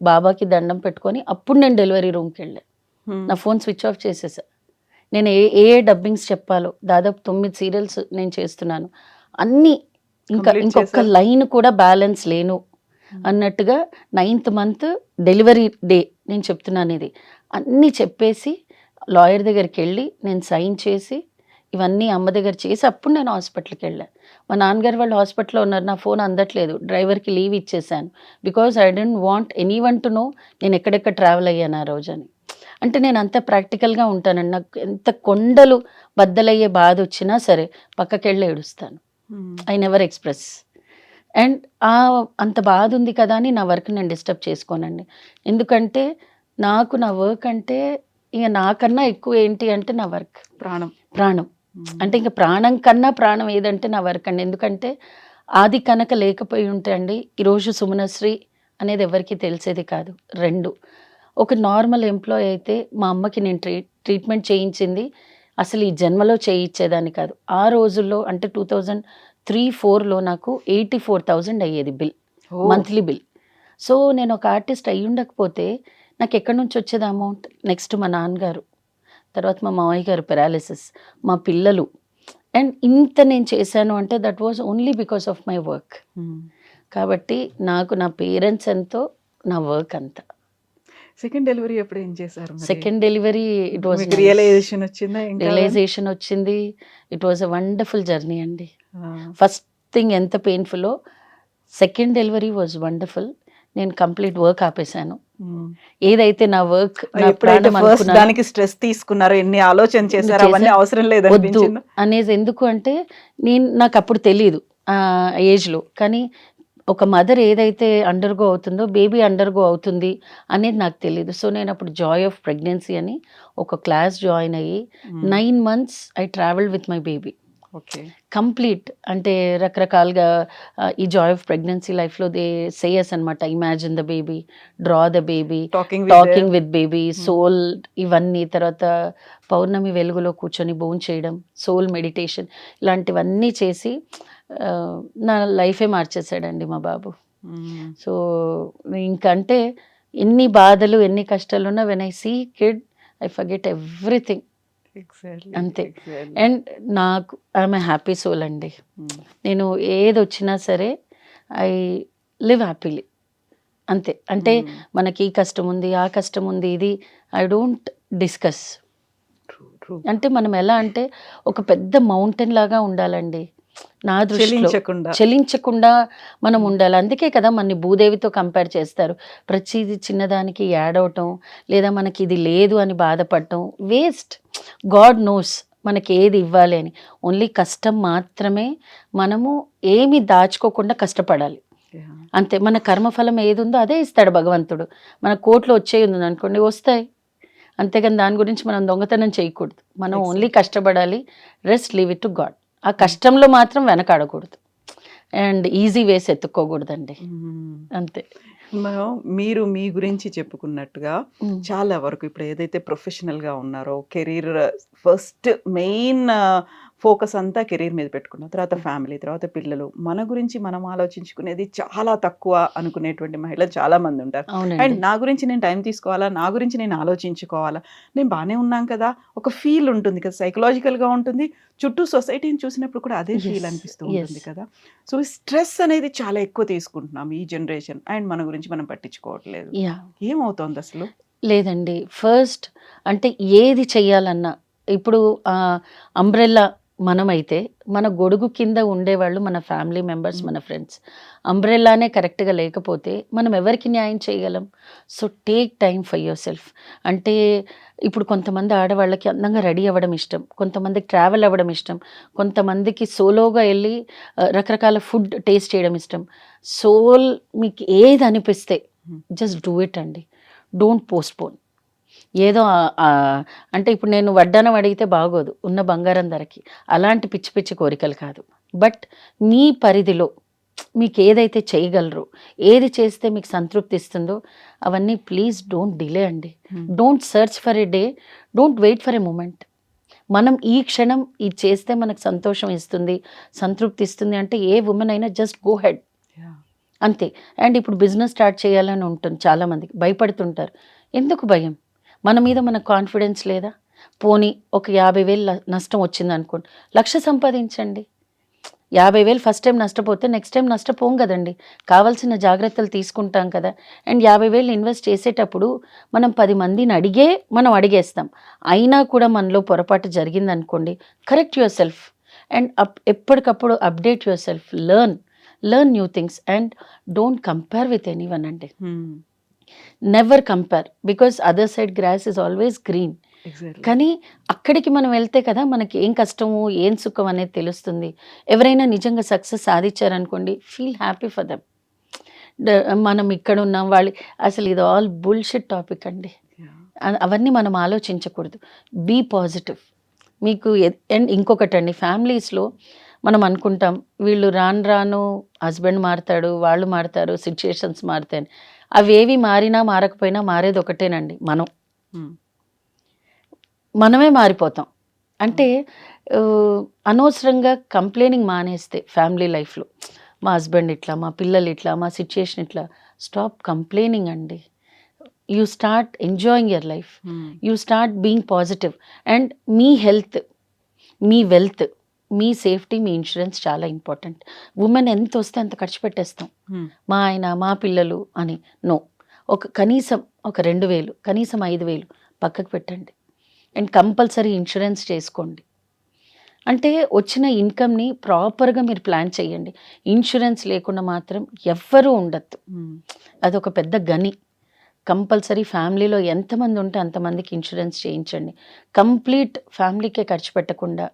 [SPEAKER 3] బాబాకి దండం పెట్టుకొని అప్పుడు నేను డెలివరీ రూమ్కి వెళ్ళాను. నా ఫోన్ స్విచ్ ఆఫ్ చేసేసా. నేను ఏ డబ్బింగ్స్ చెప్పాలో దాదాపు 9 సీరియల్స్ నేను చేస్తున్నాను, అన్నీ ఇంకొక లైన్ కూడా బ్యాలెన్స్ లేను అన్నట్టుగా 9th month డెలివరీ డే నేను చెప్తున్నాను ఇది అన్నీ చెప్పేసి లాయర్ దగ్గరికి వెళ్ళి నేను సైన్ చేసి ఇవన్నీ అమ్మ దగ్గర చేసి అప్పుడు నేను హాస్పిటల్కి వెళ్ళాను. మా నాన్నగారు వాళ్ళు హాస్పిటల్లో ఉన్నారు, నా ఫోన్ అందట్లేదు, డ్రైవర్కి లీవ్ ఇచ్చేసాను. Because I don't want any one to know నేను ఎక్కడెక్కడ ట్రావెల్ అయ్యాను ఆ రోజని. అంటే నేను అంత ప్రాక్టికల్గా ఉంటానండి. నాకు ఎంత కొండలు బద్దలయ్యే బాధ వచ్చినా సరే పక్కకి వెళ్ళి ఏడుస్తాను. I never express. అండ్ అంత బాధ ఉంది కదా అని నా వర్క్ నేను డిస్టర్బ్ చేసుకోనండి. ఎందుకంటే నాకు నా వర్క్ అంటే ఇక నాకన్నా ఎక్కువ ఏంటి అంటే నా వర్క్ ప్రాణం. అంటే ఇంకా ప్రాణం కన్నా ప్రాణం ఏదంటే నా వర్క్ అండి. ఎందుకంటే అది కనుక లేకపోయి ఉంటే అండి ఈరోజు సుమనశ్రీ అనేది ఎవరికి తెలిసేది కాదు. 2, ఒక నార్మల్ ఎంప్లాయ్ అయితే మా అమ్మకి నేను ట్రీట్మెంట్ చేయించింది అసలు ఈ జన్మలో చేయించేదాన్ని కాదు. ఆ రోజుల్లో అంటే 2003-4లో నాకు 84,000 అయ్యేది బిల్, మంత్లీ బిల్. సో నేను ఒక ఆర్టిస్ట్ అయ్యి ఉండకపోతే నాకు ఎక్కడి నుంచి వచ్చేది అమౌంట్? నెక్స్ట్ మా నాన్నగారు, తర్వాత మా మామయ్య గారు పెరాలిసిస్, మా పిల్లలు, అండ్ ఇంత నేను చేశాను అంటే that was only because of my work. కాబట్టి నాకు నా పేరెంట్స్ ఎంతో, నా వర్క్ అంత.
[SPEAKER 2] సెకండ్ డెలివరీ ఎప్పుడు ఏం చేశారు?
[SPEAKER 3] Second delivery it was
[SPEAKER 2] realization వచ్చిందా?
[SPEAKER 3] రియలైజేషన్ వచ్చింది. It was a wonderful journey అండి. ఫస్ట్ థింగ్ ఎంత పెయిన్ఫుల్లో, సెకండ్ డెలివరీ వాజ్ వండర్ఫుల్. నేను కంప్లీట్ వర్క్ ఆపేశాను. ఏదైతే నా వర్క్
[SPEAKER 2] దానికి స్ట్రెస్ తీసుకున్నారో, ఎన్ని ఆలోచన చేశారో అవన్నీ అవసరం లేదు
[SPEAKER 3] వద్దు అనేది. ఎందుకు అంటే నాకు అప్పుడు తెలియదు ఆ ఏజ్లో. కానీ ఒక మదర్ ఏదైతే అండర్గో అవుతుందో బేబీ అండర్గో అవుతుంది అనేది నాకు తెలియదు. సో నేను అప్పుడు జాయ్ ఆఫ్ ప్రెగ్నెన్సీ అని ఒక క్లాస్ జాయిన్ అయ్యి 9 months I travelled with my baby. Complete అంటే రకరకాలుగా ఈ జాయ్ ఆఫ్ ప్రెగ్నెన్సీ లైఫ్లో దే సేయస్ అనమాట. Imagine the baby, draw the baby, talking with baby, soul, ఇవన్నీ. తర్వాత పౌర్ణమి వెలుగులో కూర్చొని బోన్ చేయడం, సోల్ మెడిటేషన్, ఇలాంటివన్నీ చేసి నా లైఫే మార్చేసాడండి మా బాబు. సో ఇంకంటే ఎన్ని బాధలు ఎన్ని కష్టాలు ఉన్నా when I see kid I forget everything. అంతే. అండ్ నాకు ఐఎమ్ ఏ హ్యాపీ సోల్ అండి. నేను ఏది వచ్చినా సరే ఐ లివ్ హ్యాపీలీ అంతే. అంటే మనకి ఈ కష్టం ఉంది, ఆ కష్టం ఉంది, ఇది ఐ డోంట్ డిస్కస్. అంటే మనం ఎలా అంటే ఒక పెద్ద మౌంటైన్ లాగా ఉండాలండి నా దృష్టిలో, చలించకుండా మనం ఉండాలి. అందుకే కదా మనని భూదేవితో కంపేర్ చేస్తారు. ప్రతిదీ చిన్నదానికి యాడ్ అవటం, లేదా మనకి ఇది లేదు అని బాధపడటం వేస్ట్. గాడ్ నోస్ మనకి ఏది ఇవ్వాలి అని. ఓన్లీ కష్టం మాత్రమే. మనము ఏమి దాచుకోకుండా కష్టపడాలి అంతే. మన కర్మఫలం ఏది ఉందో అదే ఇస్తాడు భగవంతుడు. మన కోట్లు వచ్చేది ఉంది అనుకోండి, వస్తాయి. అంతేగాని దాని గురించి మనం దొంగతనం చేయకూడదు. మనం ఓన్లీ కష్టపడాలి. Rest leave it to God. ఆ కష్టంలో మాత్రం వెనకాడకూడదు అండ్ ఈజీ వేస్ ఎత్తుక్కోకూడదండి. అంతే.
[SPEAKER 2] మీరు మీ గురించి చెప్పుకున్నట్టుగా చాలా వరకు ఇప్పుడు ఏదైతే ప్రొఫెషనల్గా ఉన్నారో, కెరీర్ ఫస్ట్ మెయిన్ ఫోకస్ అంతా కెరీర్ మీద పెట్టుకున్న తర్వాత ఫ్యామిలీ, తర్వాత పిల్లలు, మన గురించి మనం ఆలోచించుకునేది చాలా తక్కువ అనుకునేటువంటి మహిళలు చాలా మంది ఉంటారు. అండ్ నా గురించి నేను టైం తీసుకోవాలా, నా గురించి నేను ఆలోచించుకోవాలా, నేను బాగానే ఉన్నాం కదా, ఒక ఫీల్ ఉంటుంది కదా, సైకలాజికల్గా ఉంటుంది. చుట్టూ సొసైటీని చూసినప్పుడు కూడా అదే ఫీల్ అనిపిస్తూ ఉంటుంది కదా. సో స్ట్రెస్ అనేది చాలా ఎక్కువ తీసుకుంటున్నాం ఈ జనరేషన్. అండ్ మన గురించి మనం పట్టించుకోవట్లేదు. ఏమవుతోంది అసలు?
[SPEAKER 3] లేదండి. ఫస్ట్ అంటే ఏది చెయ్యాలన్నా ఇప్పుడు అంబ్రెల్లా మనమైతే మన గొడుగు కింద ఉండేవాళ్ళు మన ఫ్యామిలీ మెంబర్స్, మన ఫ్రెండ్స్. అంబ్రెల్లానే కరెక్ట్గా లేకపోతే మనం ఎవరికి న్యాయం చేయగలం? So take time for your self. అంటే ఇప్పుడు కొంతమంది ఆడవాళ్ళకి అందంగా రెడీ అవ్వడం ఇష్టం, కొంతమందికి ట్రావెల్ అవ్వడం ఇష్టం, కొంతమందికి సోలోగా వెళ్ళి రకరకాల ఫుడ్ టేస్ట్ చేయడం ఇష్టం. సోల్ మీకు ఏది అనిపిస్తే జస్ట్ డూ ఇట్ అండి. Don't postpone. ఏదో అంటే ఇప్పుడు నేను వడ్డానం అడిగితే బాగోదు ఉన్న బంగారం ధరకి, అలాంటి పిచ్చి పిచ్చి కోరికలు కాదు. బట్ మీ పరిధిలో మీకు ఏదైతే చేయగలరో, ఏది చేస్తే మీకు సంతృప్తి ఇస్తుందో అవన్నీ ప్లీజ్ డోంట్ డిలే అండి. Don't search for a day, don't wait for a moment. మనం ఈ క్షణం ఇది చేస్తే మనకు సంతోషం ఇస్తుంది, సంతృప్తి ఇస్తుంది అంటే ఏ ఉమెన్ అయినా జస్ట్ గో హెడ్ అంతే. అండ్ ఇప్పుడు బిజినెస్ స్టార్ట్ చేయాలని ఉంటుంది చాలామందికి, భయపడుతుంటారు. ఎందుకు భయం? మన మీద మనకు కాన్ఫిడెన్స్ లేదా? పోనీ ఒక 50,000 నష్టం వచ్చింది అనుకోండి, 1,00,000 సంపాదించండి. 50,000 ఫస్ట్ టైం నష్టపోతే నెక్స్ట్ టైం నష్టపోం కదండి. కావాల్సిన జాగ్రత్తలు తీసుకుంటాం కదా. అండ్ 50,000 ఇన్వెస్ట్ చేసేటప్పుడు మనం 10 మందిని మనం అడిగేస్తాం. అయినా కూడా మనలో పొరపాటు జరిగింది అనుకోండి, కరెక్ట్ యువర్ సెల్ఫ్ అండ్ ఎప్పటికప్పుడు update yourself, learn new things and don't compare with anyone అండి. Never compare, because other side grass is always green. కానీ అక్కడికి మనం వెళ్తే కదా మనకి ఏం కష్టము ఏం సుఖం అనేది తెలుస్తుంది. ఎవరైనా నిజంగా సక్సెస్ సాధించారనుకోండి, ఫీల్ హ్యాపీ ఫర్ దెమ్. మనం ఇక్కడ ఉన్నాం వాళ్ళు, అసలు ఇది ఆల్ బుల్షిట్ టాపిక్ అండి. అవన్నీ మనం ఆలోచించకూడదు. Be positive. మీకు అండ్ ఇంకొకటి అండి, ఫ్యామిలీస్లో మనం అనుకుంటాం వీళ్ళు రాను హస్బెండ్ మారుతాడు, వాళ్ళు మారుతారు, సిచ్యుయేషన్స్ మారుతాయి. అవేవి మారినా మారకపోయినా మారేది ఒకటేనండి, మనమే మారిపోతాం. అంటే అనవసరంగా కంప్లైనింగ్ మానేస్తే ఫ్యామిలీ లైఫ్లో, మా హస్బెండ్ ఇట్లా, మా పిల్లలు ఇట్లా, మా సిచ్యుయేషన్ ఇట్లా, స్టాప్ కంప్లైనింగ్ అండి. You start enjoying your life, you start being positive. And me health, me wealth me safety, me insurance చాలా ఇంపార్టెంట్. ఉమెన్ ఎంత వస్తే అంత ఖర్చు పెట్టేస్తాం. మా ఆయన, మా పిల్లలు అని. నో. కనీసం ఒక 2,000, కనీసం 5,000 పక్కకు పెట్టండి. అండ్ కంపల్సరీ ఇన్సూరెన్స్ చేసుకోండి. అంటే వచ్చిన ఇన్కమ్‌ని ప్రాపర్‌గా మీరు ప్లాన్ చేయండి. ఇన్సూరెన్స్ లేకుండా మాత్రం ఎవ్వరూ ఉండొద్దు. అదొక పెద్ద గని. కంపల్సరీ ఫ్యామిలీలో ఎంతమంది ఉంటే అంతమందికి ఇన్సూరెన్స్ చేయించండి. కంప్లీట్ ఫ్యామిలీకే ఖర్చు పెట్టకుండా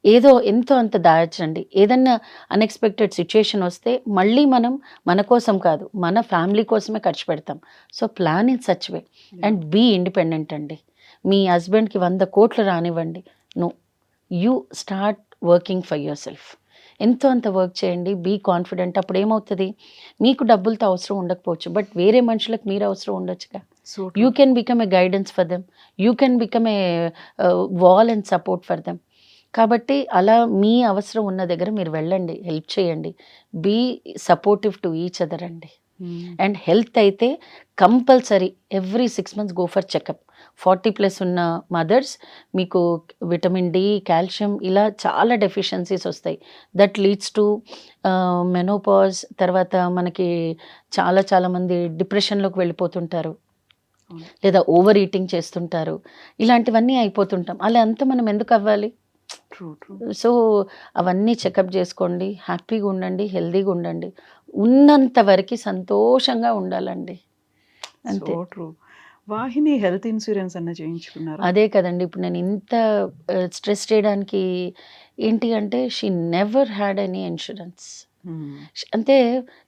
[SPEAKER 3] ఏదో ఎంతో అంత దాచండి. ఏదన్నా అన్‌ఎక్స్‌పెక్టెడ్ సిట్యుయేషన్ వస్తే మళ్ళీ మనం మన కోసం కాదు, మన ఫ్యామిలీ కోసమే ఖర్చు పెడతాం. So plan in such way and be independent అండి. మీ హస్బెండ్‌కి 100 కోట్లు రానివ్వండి. నో. You start working for yourself. ఎంతో అంత వర్క్ చేయండి. Be confident. అప్పుడు ఏమవుతుంది, మీకు డబ్బులతో అవసరం ఉండకపోవచ్చు, బట్ వేరే మనుషులకు మీరు అవసరం ఉండొచ్చుగా. You can become a guidance for them. You can become a wall and support for them. కాబట్టి అలా మీ అవసరం ఉన్న దగ్గర మీరు వెళ్ళండి, హెల్ప్ చేయండి. Be supportive to each other అండి. అండ్ హెల్త్ అయితే compulsory every 6 months go for checkup. 40+ ఉన్న మదర్స్ మీకు విటమిన్ డి, కాల్షియం ఇలా చాలా డెఫిషియన్సీస్ వస్తాయి. That leads to menopause. తర్వాత మనకి చాలా మంది డిప్రెషన్లోకి వెళ్ళిపోతుంటారు, లేదా ఓవర్ ఈటింగ్ చేస్తుంటారు. ఇలాంటివన్నీ అయిపోతుంటాం. అలా అంతా మనం ఎందుకు అవ్వాలి? సో అవన్నీ చెకప్ చేసుకోండి. హ్యాపీగా ఉండండి, హెల్దీగా ఉండండి. ఉన్నంత వరకు సంతోషంగా ఉండాలండి. అంతే.
[SPEAKER 2] వాహిని హెల్త్ ఇన్సూరెన్స్ అన్న చేయించుకున్నారు.
[SPEAKER 3] అదే కదండి ఇప్పుడు నేను ఇంత స్ట్రెస్ చేయడానికి ఏంటి అంటే she never had any insurance. అంటే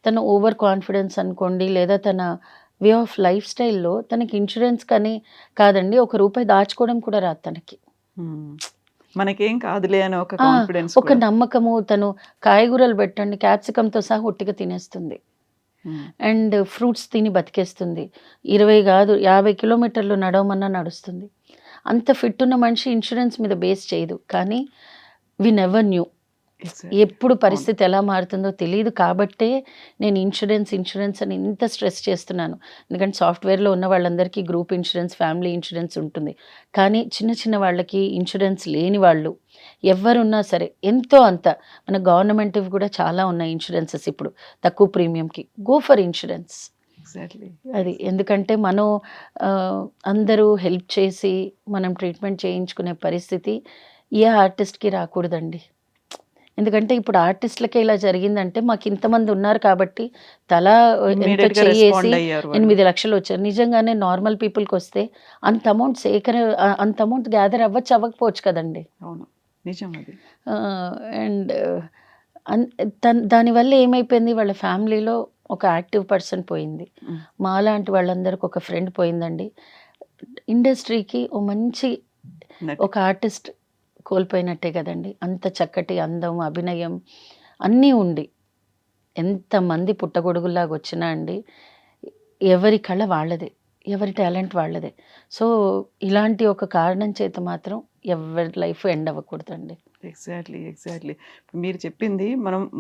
[SPEAKER 3] తన ఓవర్ కాన్ఫిడెన్స్ అనుకోండి, లేదా తన వే ఆఫ్ లైఫ్ స్టైల్లో తనకి ఇన్సూరెన్స్ కానీ కాదండి, ₹1 దాచుకోవడం కూడా రాదు తనకి.
[SPEAKER 2] మనకేం కాదులే అని ఒక కాన్ఫిడెన్స్,
[SPEAKER 3] ఒక నమ్మకము. తను కాయగూరలు పెట్టండి, క్యాప్సికంతో సహా ఒట్టిగా తినేస్తుంది. అండ్ ఫ్రూట్స్ తిని బతికేస్తుంది. 20 కాదు 50 కిలోమీటర్లు నడవమన్నా నడుస్తుంది. అంత ఫిట్ ఉన్న మనిషి ఇన్సూరెన్స్ మీద బేస్ చేయదు. కానీ వి నెవర్ న్యూ ఎప్పుడు పరిస్థితి ఎలా మారుతుందో తెలియదు. కాబట్టే నేను ఇన్సూరెన్స్ అని ఇంత స్ట్రెస్ చేస్తున్నాను. ఎందుకంటే సాఫ్ట్వేర్లో ఉన్న వాళ్ళందరికీ గ్రూప్ ఇన్సూరెన్స్, ఫ్యామిలీ ఇన్సూరెన్స్ ఉంటుంది. కానీ చిన్న వాళ్ళకి ఇన్సూరెన్స్ లేని వాళ్ళు ఎవరున్నా సరే ఎంతో అంత మన గవర్నమెంట్వి కూడా చాలా ఉన్నాయి ఇన్సూరెన్సెస్ ఇప్పుడు తక్కువ ప్రీమియంకి. Go for insurance. అది ఎందుకంటే మనం అందరూ హెల్ప్ చేసి మనం ట్రీట్మెంట్ చేయించుకునే పరిస్థితి ఏ ఆర్టిస్ట్కి రాకూడదండి. ఎందుకంటే ఇప్పుడు ఆర్టిస్టులకే ఇలా జరిగిందంటే మాకు ఇంతమంది ఉన్నారు కాబట్టి తలా ఎంతో చేసి 8 లక్షలు వచ్చారు. నిజంగానే నార్మల్ పీపుల్కి వస్తే అంత అమౌంట్ గ్యాదర్ అవ్వకపోవచ్చు కదండి.
[SPEAKER 2] అవును, నిజం అది.
[SPEAKER 3] అండ్ దానివల్ల ఏమైపోయింది, వాళ్ళ ఫ్యామిలీలో ఒక యాక్టివ్ పర్సన్ పోయింది. మాలాంటి వాళ్ళందరికీ ఒక ఫ్రెండ్ పోయిందండి. ఇండస్ట్రీకి ఓ మంచి ఒక ఆర్టిస్ట్ కోల్పోయినట్టే కదండి. అంత చక్కటి అందం, అభినయం అన్నీ ఉండి ఎంతమంది పుట్టగొడుగుల్లాగా వచ్చినా అండి, ఎవరి కళ వాళ్ళదే, ఎవరి టాలెంట్ వాళ్ళదే. సో ఇలాంటి ఒక కారణం చేత మాత్రం ఎవరి లైఫ్ ఎండ్ అవ్వకూడదండి.
[SPEAKER 2] ఎగ్జాక్ట్లీ మీరు చెప్పింది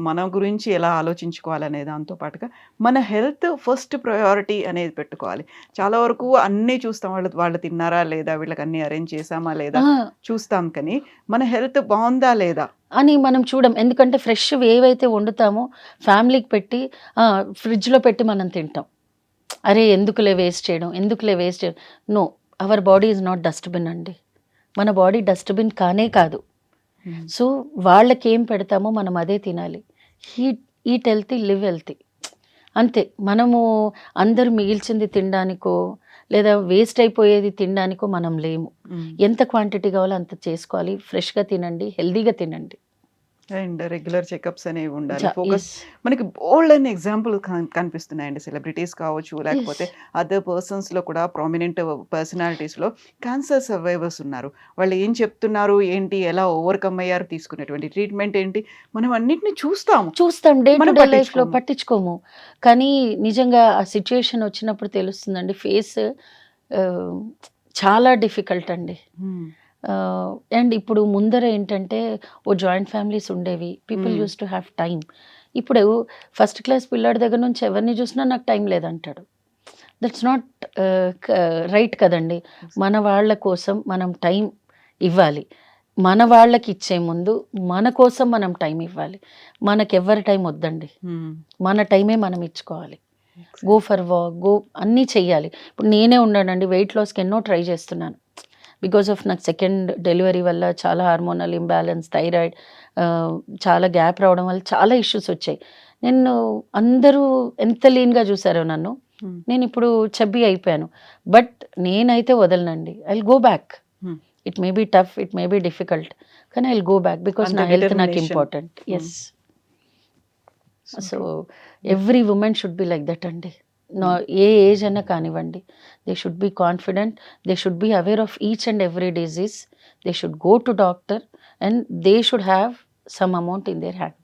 [SPEAKER 2] మన గురించి ఎలా ఆలోచించుకోవాలనే దాంతో పాటుగా మన హెల్త్ ఫస్ట్ ప్రయారిటీ అనేది పెట్టుకోవాలి. చాలా వరకు అన్నీ చూస్తాం, వాళ్ళు తిన్నారా లేదా, వీళ్ళకి అన్నీ అరేంజ్ చేసామా లేదా చూస్తాం, కానీ మన హెల్త్ బాగుందా లేదా
[SPEAKER 3] అని మనం చూడం. ఎందుకంటే ఫ్రెష్ ఏవైతే వండుతామో ఫ్యామిలీకి పెట్టి ఫ్రిడ్జ్లో పెట్టి మనం తింటాం. అరే ఎందుకులే వేస్ట్ చేయడం. No, our body is not dustbin అండి. మన బాడీ డస్ట్బిన్ కానే కాదు. సో వాళ్ళకి ఏం పెడతామో మనం అదే తినాలి. Eat healthy, live healthy. అంతే. మనము అందరూ మిగిల్చింది తినడానికో లేదా వేస్ట్ అయిపోయేది తినడానికో మనం లేము. ఎంత క్వాంటిటీ కావాలో అంత చేసుకోవాలి. ఫ్రెష్గా తినండి, హెల్దీగా తినండి.
[SPEAKER 2] అండ్ రెగ్యులర్ చెకప్స్ అనేవి ఉండాలి. ఫోకస్ మనకి బోల్డ్ అనే ఎగ్జాంపుల్ కనిపిస్తున్నాయండి. సెలబ్రిటీస్ కావచ్చు, లేకపోతే అదర్ పర్సన్స్లో కూడా ప్రామినెంట్ పర్సనాలిటీస్లో క్యాన్సర్ సర్వైవర్స్ ఉన్నారు. వాళ్ళు ఏం చెప్తున్నారు, ఏంటి, ఎలా ఓవర్కమ్ అయ్యారు, తీసుకునేటువంటి ట్రీట్మెంట్ ఏంటి, మనం అన్నిటిని చూస్తాం
[SPEAKER 3] డే టు డే లైఫ్లో పట్టించుకోము. కానీ నిజంగా ఆ సిచ్యుయేషన్ వచ్చినప్పుడు తెలుస్తుందండి. ఫేస్ చాలా డిఫికల్ట్ అండి. అండ్ ఇప్పుడు ముందర ఏంటంటే ఓ జాయింట్ ఫ్యామిలీస్ ఉండేవి. People use to have time. ఇప్పుడు ఫస్ట్ క్లాస్ పిల్లాడి దగ్గర నుంచి ఎవరిని చూసినా నాకు టైం లేదంటాడు. దట్స్ నాట్ రైట్ కదండి. మన వాళ్ళ కోసం మనం టైం ఇవ్వాలి. మన వాళ్ళకి ఇచ్చే ముందు మన కోసం మనం టైం ఇవ్వాలి. మనకెవ్వరి టైం వద్దండి. మన టైమే మనం ఇచ్చుకోవాలి. గో ఫర్ వాక్, గో అన్నీ చెయ్యాలి. ఇప్పుడు నేనే ఉన్నానండి, వెయిట్ లాస్కి ఎన్నో ట్రై చేస్తున్నాను. బికాస్ ఆఫ్ నాకు సెకండ్ డెలివరీ వల్ల చాలా హార్మోనల్ ఇంబ్యాలెన్స్, థైరాయిడ్, చాలా గ్యాప్ రావడం వల్ల చాలా ఇష్యూస్ వచ్చాయి. నేను అందరూ ఎంత లీన్గా చూసారో నన్ను, నేను ఇప్పుడు చబ్బీ అయిపోయాను. బట్ నేనైతే వదలనండి. I will go back. It may be tough, it may be difficult, కానీ I will go back because నా హెల్త్ నాకు important. Yes. So every woman should be like that అండి. ఏ ఏజ్ అయినా కానివ్వండి, they should be confident, they should be aware of each and every disease, they should go to doctor and they should have some amount in their hand.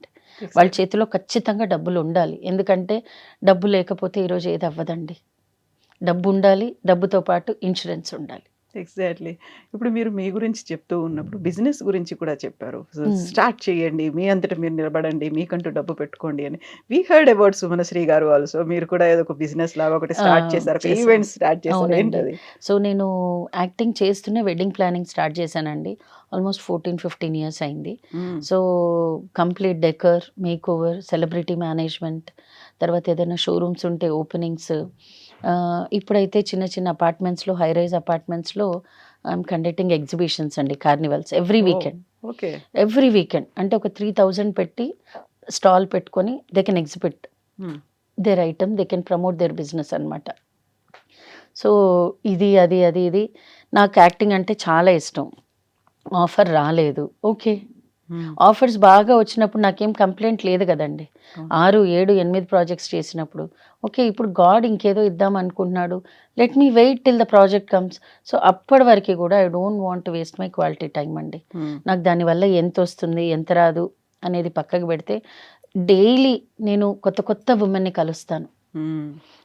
[SPEAKER 3] వాళ్ళ చేతిలో ఖచ్చితంగా డబ్బులు ఉండాలి. ఎందుకంటే డబ్బు లేకపోతే ఈరోజు ఏది అవ్వదండి. డబ్బు ఉండాలి, డబ్బుతో పాటు ఇన్సూరెన్స్ ఉండాలి.
[SPEAKER 2] ఎగ్జాక్ట్లీ. ఇప్పుడు మీరు మీ గురించి చెప్తూ ఉన్నప్పుడు బిజినెస్ గురించి కూడా చెప్పారు. స్టార్ట్ చేయండి, మీ అంతటా మీరు నిలబడండి, మీకంటూ డబ్బు పెట్టుకోండి అని. వీ హర్డ్ అబౌట్ సుమనశ్రీ గారు ఆల్సో. మీరు కూడా ఏదో ఒక బిజినెస్ లాగా ఒకటి స్టార్ట్ చేశారు, ఈవెంట్స్ స్టార్ట్ చేశారు. ఏంటది?
[SPEAKER 3] సో నేను యాక్టింగ్ చేస్తూనే వెడ్డింగ్ ప్లానింగ్ స్టార్ట్ చేశానండి. ఆల్మోస్ట్ 14-15 ఇయర్స్ అయింది. So complete decor, makeover, celebrity management, తర్వాత ఏదైనా షోరూమ్స్ ఉంటే ఓపెనింగ్స్, ఇప్పుడైతే చిన్న చిన్న అపార్ట్మెంట్స్లో, హై రైజ్ అపార్ట్మెంట్స్లో ఐఎమ్ కండక్టింగ్ ఎగ్జిబిషన్స్ అండి, carnivals every weekend.
[SPEAKER 2] Okay.
[SPEAKER 3] Every weekend అంటే ఒక 3000 పెట్టి స్టాల్ పెట్టుకొని they can exhibit their item, they can promote their business అనమాట. సో ఇది నాకు యాక్టింగ్ అంటే చాలా ఇష్టం. ఆఫర్ రాలేదు, ఓకే. ఆఫర్స్ బాగా వచ్చినప్పుడు నాకేం కంప్లైంట్ లేదు కదండి. 6, 7, 8 ప్రాజెక్ట్స్ చేసినప్పుడు ఓకే, ఇప్పుడు గాడ్ ఇంకేదో ఇద్దాం అనుకుంటున్నాడు, let me wait till the project comes. So అప్పటి వరకు కూడా I don't want to waste my quality time అండి. నాకు దానివల్ల ఎంత వస్తుంది ఎంత రాదు అనేది పక్కకు పెడితే డైలీ నేను కొత్త కొత్త ఉమెన్ని కలుస్తాను,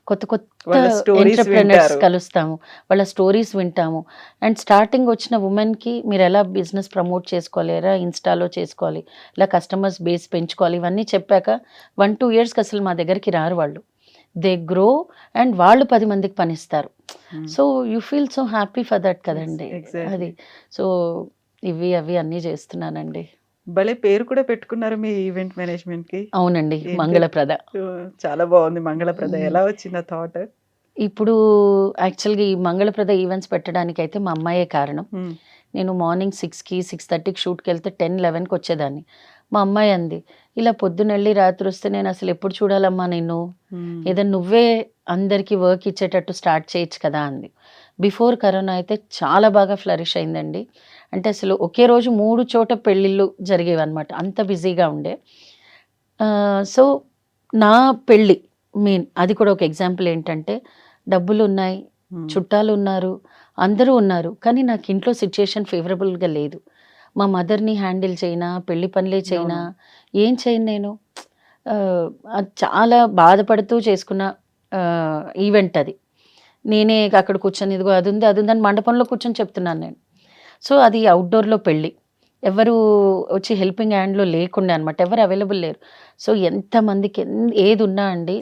[SPEAKER 3] కొత్త కొత్త ఎంటర్‌ప్రెన్యూర్స్ కలుస్తాము, వాళ్ళ స్టోరీస్ వింటాము. అండ్ స్టార్టింగ్ వచ్చిన ఉమెన్కి మీరు ఎలా బిజినెస్ ప్రమోట్ చేసుకోవాలి, ఎలా ఇన్స్టాలో చేసుకోవాలి, ఇలా కస్టమర్స్ బేస్ పెంచుకోవాలి, ఇవన్నీ చెప్పాక 1-2 ఇయర్స్కి అసలు మా దగ్గరికి రారు వాళ్ళు. దే గ్రో అండ్ వాళ్ళు 10 మందికి పనిస్తారు. So you feel so happy for that కదండి. అది సో అవి అన్నీ చేస్తున్నానండి.
[SPEAKER 2] భలే పేరు కూడా పెట్టుకున్నారు మీ ఈవెంట్ మేనేజ్మెంట్ కి.
[SPEAKER 3] అవునండి, మంగళప్రద.
[SPEAKER 2] చాలా బాగుంది మంగళప్రద. ఎలా వచ్చింది ఆ థాట్?
[SPEAKER 3] ఇప్పుడు యాక్చువల్గా ఈ మంగళప్రద ఈవెంట్స్ పెట్టడానికి అయితే మా అమ్మాయే కారణం. నేను మార్నింగ్ 6కి 6:30కి షూట్కి వెళ్తే 10-11కి వచ్చేదాన్ని. మా అమ్మాయి అంది, ఇలా పొద్దునెళ్ళి రాత్రి వస్తే నేను అసలు ఎప్పుడు చూడాలమ్మా నిన్ను, ఏదైనా నువ్వే అందరికీ వర్క్ ఇచ్చేటట్టు స్టార్ట్ చేయొచ్చు కదా అంది. బిఫోర్ కరోనా అయితే చాలా బాగా ఫ్లరిష్ అయిందండి. అంటే అసలు ఒకే రోజు 3 చోట పెళ్ళిళ్ళు జరిగేవి అనమాట, అంత బిజీగా ఉండే. సో నా పెళ్ళి మెయిన్ అది కూడా ఒక ఎగ్జాంపుల్ ఏంటంటే, డబ్బులు ఉన్నాయి, చుట్టాలు ఉన్నారు, అందరూ ఉన్నారు, కానీ నాకు ఇంట్లో సిచ్యుయేషన్ ఫేవరబుల్గా లేదు. మా మదర్ని హ్యాండిల్ చేయనా, పెళ్లి పనులే చేయనా, ఏం చేయను నేను. అది చాలా బాధపడుతూ చేసుకున్న ఈవెంట్ అది. నేనే అక్కడ కూర్చొని ఇదిగో అది ఉంది అని మండపంలో కూర్చొని చెప్తున్నాను నేను. సో అది అవుట్డోర్లో పెళ్ళి, ఎవరు వచ్చి హెల్పింగ్ హ్యాండ్లో లేకుండా అనమాట, ఎవరు అవైలబుల్ లేరు. సో ఎంతమందికి ఏది ఉన్నా అండి,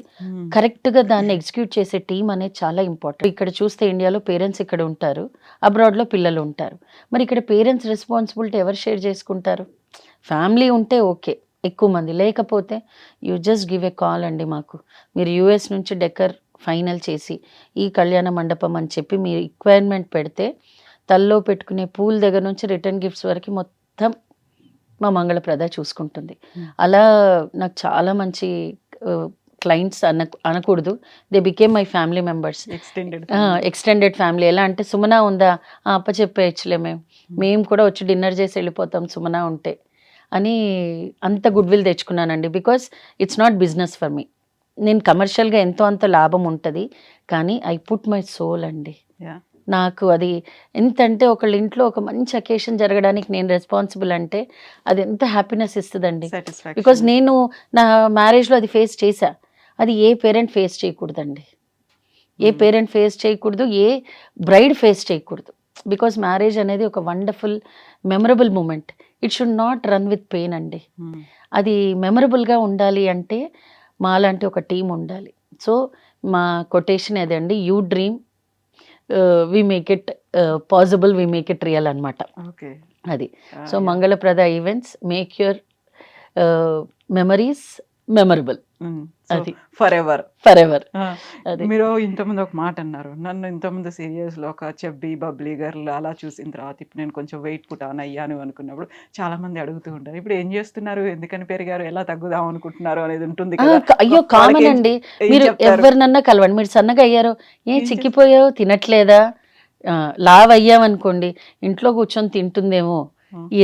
[SPEAKER 3] కరెక్ట్గా దాన్ని ఎగ్జిక్యూట్ చేసే టీం అనేది చాలా ఇంపార్టెంట్. ఇక్కడ చూస్తే ఇండియాలో పేరెంట్స్ ఇక్కడ ఉంటారు, అబ్రాడ్లో పిల్లలు ఉంటారు. మరి ఇక్కడ పేరెంట్స్ రెస్పాన్సిబిలిటీ ఎవరు షేర్ చేసుకుంటారు? ఫ్యామిలీ ఉంటే ఓకే, ఎక్కువ మంది లేకపోతే you just give a call అండి మాకు. మీరు యూఎస్ నుంచి డెకర్ ఫైనల్ చేసి ఈ కళ్యాణ మండపం అని చెప్పి మీరు రిక్వైర్మెంట్ పెడితే తల్లో పెట్టుకునే పూల దగ్గర నుంచి రిటర్న్ గిఫ్ట్స్ వరకు మొత్తం మా మంగళప్రద చూసుకుంటుంది. అలా నాకు చాలా మంచి క్లయింట్స్ అనకూడదు, they became my family members, extended family. ఎలా అంటే సుమన ఉందా, అప్ప చెప్పేయచ్చులే, మేము కూడా వచ్చి డిన్నర్ చేసి వెళ్ళిపోతాం సుమన ఉంటే అని అంత గుడ్ విల్ తెచ్చుకున్నానండి. Because it's not business for me. నేను కమర్షియల్గా ఎంతో అంత లాభం ఉంటుంది, కానీ ఐ పుట్ మై సోల్ అండి. నాకు అది ఎంతంటే ఒకళ్ళ ఇంట్లో ఒక మంచి అకేషన్ జరగడానికి నేను రెస్పాన్సిబుల్ అంటే అది ఎంత హ్యాపీనెస్ ఇస్తుందండి. బికాజ్ నేను నా మ్యారేజ్లో అది ఫేస్ చేశా. అది ఏ పేరెంట్ ఫేస్ చేయకూడదండి, ఏ పేరెంట్ ఫేస్ చేయకూడదు, ఏ బ్రైడ్ ఫేస్ చేయకూడదు. బికాజ్ మ్యారేజ్ అనేది ఒక wonderful memorable moment. It should not run with pain అండి. అది మెమరబుల్గా ఉండాలి అంటే మాలాంటి ఒక టీం ఉండాలి. సో మా కొటేషన్ అదే అండి, you dream we make it possible we make it real అనమాట.
[SPEAKER 2] ఓకే.
[SPEAKER 3] అది so Mangalaprada events make your memories memorable. అది
[SPEAKER 2] ఫర్ ఎవర్.
[SPEAKER 3] Forever. అది
[SPEAKER 2] మీరు ఇంతకుముందు ఒక మాట అన్నారు, నన్ను ఇంతకుముందు సీరియల్స్ లో ఒక చెబ్బి బబ్లీ గర్ల్ అలా చూసిన తర్వాత ఇప్పుడు నేను కొంచెం వెయిట్ పుట్ ఆన్ అయ్యాను అనుకున్నప్పుడు చాలా మంది అడుగుతూ ఉంటారు, ఇప్పుడు ఏం చేస్తున్నారు, ఎందుకని పెరిగారు, ఎలా తగ్గుదాం అనుకుంటున్నారు అనేది ఉంటుంది కదా.
[SPEAKER 3] అయ్యో కామన్ అండి. మీరు ఎవరినన్నా కలవండి, మీరు సన్నగా అయ్యారు, చిక్కిపోయావు, తినట్లేదా, లావ్ అయ్యామనుకోండి, ఇంట్లో కూర్చొని తింటుందేమో,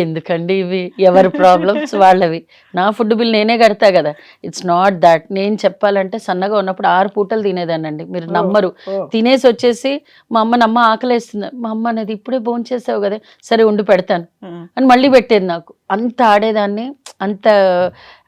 [SPEAKER 3] ఎందుకండి ఇవి, ఎవరి ప్రాబ్లమ్స్ వాళ్ళవి. నా ఫుడ్ బిల్ నేనే కడతా కదా. It's not that. నేను చెప్పాలంటే సన్నగా ఉన్నప్పుడు 6 పూటలు తినేదానండి, మీరు నమ్మరు. తినేసి వచ్చేసి మా అమ్మ ఆకలేస్తుంది, మా అమ్మ అనేది ఇప్పుడే భోంచేసావు కదా, సరే ఉండి పెడతాను అని మళ్ళీ పెట్టేది. నాకు అంత ఆడేదాన్ని, అంత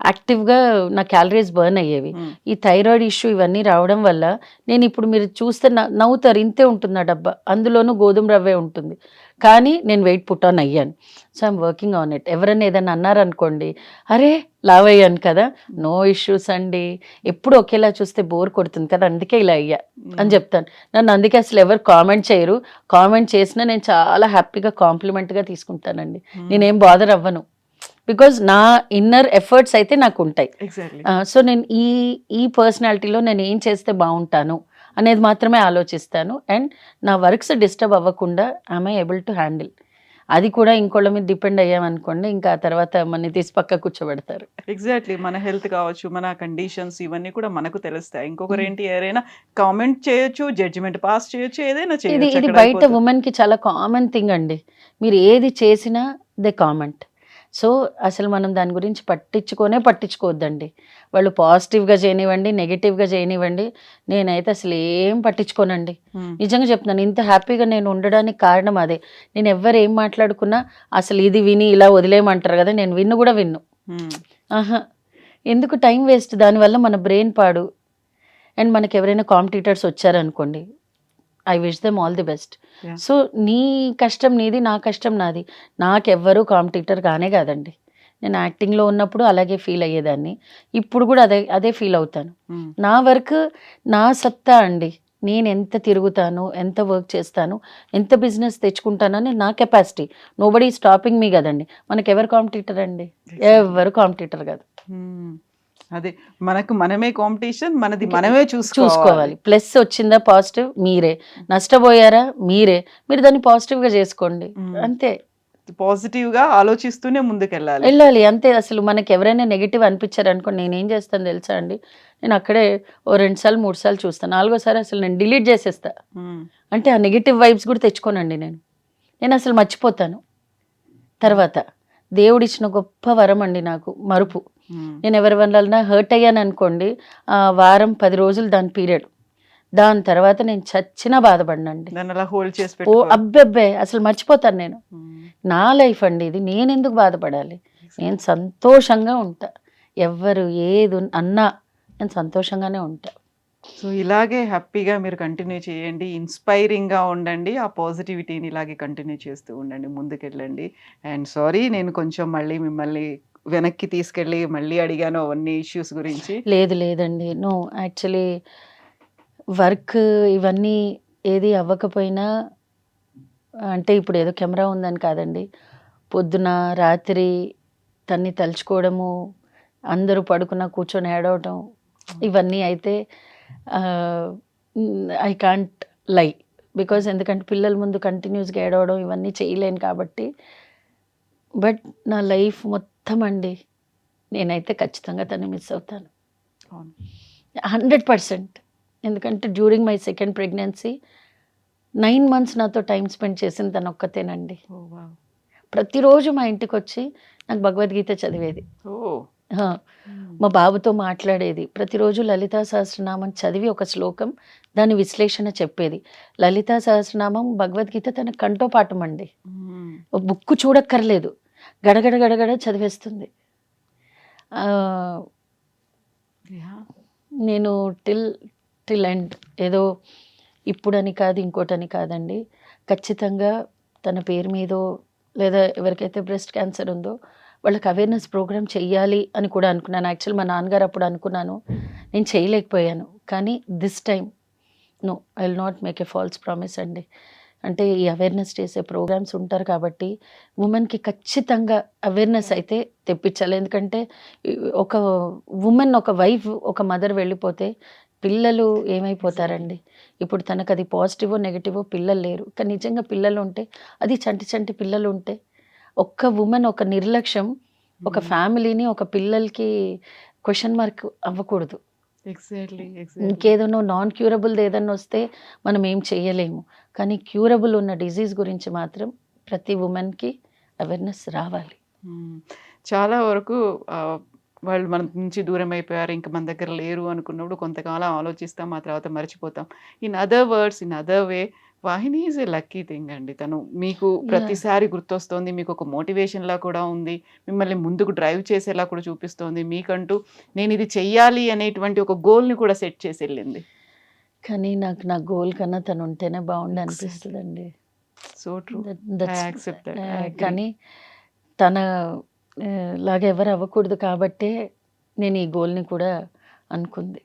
[SPEAKER 3] యాక్టివ్గా నా క్యాలరీస్ బర్న్ అయ్యేవి. ఈ థైరాయిడ్ ఇష్యూ ఇవన్నీ రావడం వల్ల నేను ఇప్పుడు మీరు చూస్తే నవ్వుతారు, ఇంతే ఉంటుంది ఆ డబ్బా, అందులోనూ గోధుమ రవ్వే ఉంటుంది, కానీ నేను వెయిట్ పుట్ ఆన్ అయ్యాను. So I'm working on it. ఎవరైనా ఏదైనా అన్నారనుకోండి, అరే లావ్ అయ్యాను కదా, నో ఇష్యూస్ అండి, ఎప్పుడు ఒకేలా చూస్తే బోర్ కొడుతుంది కదా, అందుకే ఇలా అయ్యా అని చెప్తాను. నన్ను అందుకే అసలు ఎవరు కామెంట్ చేయరు, కామెంట్ చేసినా నేను చాలా హ్యాపీగా కాంప్లిమెంట్గా తీసుకుంటానండి, నేనేం బాదర్ అవ్వను. బికాజ్ నా ఇన్నర్ ఎఫర్ట్స్ అయితే నాకు ఉంటాయి. సో నేను ఈ పర్సనాలిటీలో నేను ఏం చేస్తే బాగుంటాను అనేది మాత్రమే ఆలోచిస్తాను. అండ్ నా వర్క్స్ డిస్టర్బ్ అవ్వకుండా ఐ ఏబుల్ టు హ్యాండిల్. అది కూడా ఇంకోళ్ళ మీద డిపెండ్ అయ్యామనుకోండి, ఇంకా ఆ తర్వాత మన తీసి పక్క కూర్చోబెడతారు.
[SPEAKER 2] ఎగ్జాక్ట్లీ. మన హెల్త్ కావచ్చు, మన కండిషన్స్ ఇవన్నీ కూడా మనకు తెలుస్తాయి. ఇంకొకరు ఏంటి, ఎవరైనా కామెంట్ చేయొచ్చు, జడ్జిమెంట్ పాస్ చేయొచ్చు, ఏదైనా చేయొచ్చు.
[SPEAKER 3] ఇది బయట ఉమెన్ కి చాలా కామన్ థింగ్ అండి. మీరు ఏది చేసినా దే కామెంట్. సో అసలు మనం దాని గురించి పట్టించుకోవద్దండి. వాళ్ళు పాజిటివ్గా చేయనివ్వండి, నెగిటివ్గా చేయనివ్వండి, నేనైతే అసలు ఏం పట్టించుకోనండి. నిజంగా చెప్తున్నాను, ఇంత హ్యాపీగా నేను ఉండడానికి కారణం అదే. నేను ఎవరు ఏం మాట్లాడుకున్నా అసలు ఇది విని ఇలా వదిలేయమంటారు కదా, నేను విన్ను. ఆహా, ఎందుకు టైం వేస్ట్, దానివల్ల మన బ్రెయిన్ పాడు. అండ్ మనకి ఎవరైనా కాంపిటీటర్స్ వచ్చారనుకోండి, I wish them all the best. So నీ కష్టం నీది, నా కష్టం నాది. నాకెవ్వరూ కాంపిటీటర్ కానే కాదండి. నేను యాక్టింగ్లో ఉన్నప్పుడు అలాగే ఫీల్ అయ్యేదాన్ని, ఇప్పుడు కూడా అదే ఫీల్ అవుతాను. నా వర్క్ నా సత్తా అండి. నేను ఎంత తిరుగుతాను, ఎంత వర్క్ చేస్తాను, ఎంత బిజినెస్ తెచ్చుకుంటానని నా కెపాసిటీ. నోబడీ స్టాపింగ్ మీ కదండి. మనకి ఎవరు కాంపిటీటర్ అండి? ఎవరు కాంపిటీటర్ కాదు.
[SPEAKER 2] అదే మనకు మనమే కాంపిటీషన్, మనది మనమే
[SPEAKER 3] చూసుకోవాలి. ప్లస్ వచ్చిందా పాజిటివ్ మీరే, నష్టపోయారా మీరే, మీరు దాన్ని పాజిటివ్గా చేసుకోండి, అంతే.
[SPEAKER 2] పాజిటివ్గా ఆలోచిస్తూనే ముందుకెళ్ళాలి
[SPEAKER 3] అంతే. అసలు మనకి ఎవరైనా నెగిటివ్ అనిపించారు అనుకోండి, నేనేం చేస్తాను తెలుసా అండి, నేను అక్కడే 2 సార్లు 3 సార్లు చూస్తాను, 4గోసారి అసలు నేను డిలీట్ చేసేస్తా. అంటే ఆ నెగిటివ్ వైబ్స్ కూడా తెచ్చుకోనండి నేను అసలు మర్చిపోతాను. తర్వాత దేవుడిచ్చిన గొప్ప వరం అండి నాకు మరుపు. నేను ఎవరి వల్ల హర్ట్ అయ్యాను అనుకోండి, వారం 10 రోజులు దాని పీరియడ్, దాని తర్వాత నేను చచ్చినా బాధపడినండి. అబ్బెబ్బే అసలు మర్చిపోతాను నేను. నా లైఫ్ అండి ఇది, నేను ఎందుకు బాధపడాలి, నేను సంతోషంగా ఉంటా. ఎవరు ఏది అన్నా నేను సంతోషంగానే ఉంటా.
[SPEAKER 2] సో ఇలాగే హ్యాపీగా మీరు కంటిన్యూ చేయండి, ఇన్స్పైరింగ్గా ఉండండి, ఆ పాజిటివిటీని ఇలాగే కంటిన్యూ చేస్తూ ఉండండి, ముందుకెళ్ళండి. అండ్ సారీ, నేను కొంచెం మళ్ళీ మిమ్మల్ని వెనక్కి తీసుకెళ్ళి మళ్ళీ అడిగాను అవన్నీ ఇష్యూస్ గురించి.
[SPEAKER 3] లేదండి, నో, యాక్చువల్లీ వర్క్ ఇవన్నీ ఏది అవ్వకపోయినా, అంటే ఇప్పుడు ఏదో కెమెరా ఉందని కాదండి, పొద్దున రాత్రి తన్ని తలుచుకోవడము, అందరూ పడుకున్న కూర్చొని ఏడవటం, ఇవన్నీ అయితే ఐ కాంట్ లై. బికాజ్ ఎందుకంటే పిల్లల ముందు కంటిన్యూస్గా ఏడవడం ఇవన్నీ చేయలేను కాబట్టి. బట్ నా లైఫ్ మొత్తం అండి, నేనైతే ఖచ్చితంగా తను మిస్ అవుతాను 100%. ఎందుకంటే during my second pregnancy 9 months నాతో టైం స్పెండ్ చేసింది తను ఒక్కతేనండి. ప్రతిరోజు మా ఇంటికి వచ్చి నాకు భగవద్గీత చదివేది, మా బాబుతో మాట్లాడేది, ప్రతిరోజు లలితా సహస్రనామం చదివి ఒక శ్లోకం దాని విశ్లేషణ చెప్పేది. లలితా సహస్రనామం భగవద్గీత తన కంఠోపాఠం అండి, బుక్ చూడక్కర్లేదు, గడగడ చదివేస్తుంది. నేను టిల్ ఎండ్, ఏదో ఇప్పుడని కాదు ఇంకోటని కాదండి, ఖచ్చితంగా తన పేరు మీదో లేదా ఎవరికైతే బ్రెస్ట్ క్యాన్సర్ ఉందో వాళ్ళకి అవేర్నెస్ ప్రోగ్రామ్ చెయ్యాలి అని కూడా అనుకున్నాను. యాక్చువల్ మా నాన్నగారు అప్పుడు అనుకున్నాను, నేను చేయలేకపోయాను. కానీ this time no, I will not make a false promise అండి. అంటే ఈ అవేర్నెస్ చేసే ప్రోగ్రామ్స్ ఉంటారు కాబట్టి ఉమెన్కి ఖచ్చితంగా అవేర్నెస్ అయితే తెప్పించాలి. ఎందుకంటే ఒక ఉమెన్, ఒక వైఫ్, ఒక మదర్ వెళ్ళిపోతే పిల్లలు ఏమైపోతారండి? ఇప్పుడు తనకు అది పాజిటివో నెగిటివో పిల్లలు లేరు, కానీ నిజంగా పిల్లలు ఉంటే, అది చంటి పిల్లలు ఉంటే, ఒక్క ఉమెన్ ఒక నిర్లక్ష్యం ఒక ఫ్యామిలీని, ఒక పిల్లలకి క్వశ్చన్ మార్క్ అవ్వకూడదు.
[SPEAKER 2] ఎగ్జాక్ట్లీ.
[SPEAKER 3] ఇంకేదైనా నాన్ క్యూరబుల్ ఏదన్నా వస్తే మనం ఏం చేయలేము, కానీ క్యూరబుల్ ఉన్న డిజీజ్ గురించి మాత్రం ప్రతి ఉమెన్కి అవేర్నెస్ రావాలి.
[SPEAKER 2] చాలా వరకు వాళ్ళు మన నుంచి దూరం అయిపోయారు, ఇంకా మన దగ్గర లేరు అనుకున్నప్పుడు కొంతకాలం ఆలోచిస్తాం, ఆ తర్వాత మర్చిపోతాం. In other words, in other way, Vahini is a lucky thing అండి. తను మీకు ప్రతిసారి గుర్తొస్తోంది, మీకు ఒక మోటివేషన్లా కూడా ఉంది, మిమ్మల్ని ముందుకు డ్రైవ్ చేసేలా కూడా చూపిస్తోంది, మీకంటూ నేను ఇది చెయ్యాలి అనేటువంటి ఒక గోల్ని కూడా సెట్ చేసి వెళ్ళింది.
[SPEAKER 3] కానీ నాకు నా గోల్ కన్నా తను ఉంటేనే బాగుండి అనిపిస్తుందండి.
[SPEAKER 2] So true.
[SPEAKER 3] కానీ తన లాగా ఎవరు అవ్వకూడదు కాబట్టే నేను ఈ గోల్ని కూడా అనుకుంది.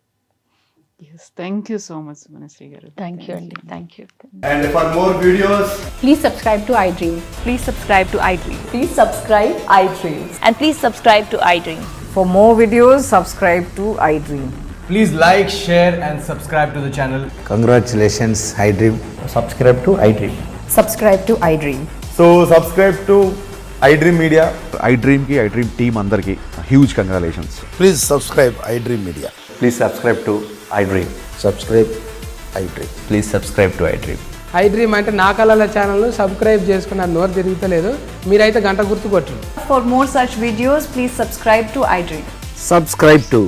[SPEAKER 2] Yes, thank you so much, Manasri garu.
[SPEAKER 3] Thank you అండి, thank you.
[SPEAKER 4] And for more videos,
[SPEAKER 5] Please subscribe to iDream.
[SPEAKER 6] Please subscribe to iDream.
[SPEAKER 5] Please subscribe iDream.
[SPEAKER 6] And please subscribe to iDream.
[SPEAKER 5] For more videos, subscribe to iDream.
[SPEAKER 4] please like, share and subscribe to the channel.
[SPEAKER 7] Congratulations, iDream.
[SPEAKER 8] Subscribe to iDream.
[SPEAKER 5] Subscribe to iDream.
[SPEAKER 4] So subscribe to iDream Media.
[SPEAKER 9] iDream team andarki huge congratulations.
[SPEAKER 7] Please subscribe iDream Media.
[SPEAKER 8] Please subscribe to iDream.
[SPEAKER 7] Subscribe iDream.
[SPEAKER 8] Please subscribe to iDream.
[SPEAKER 10] iDream అంటే నా కళల ఛానల్ను subscribe చేసుకున్న నోరు తిరుగుతలేదు, మీరైతే గంట గుర్తు కొట్టండి.
[SPEAKER 6] For more such videos, please subscribe to iDream.
[SPEAKER 8] Subscribe to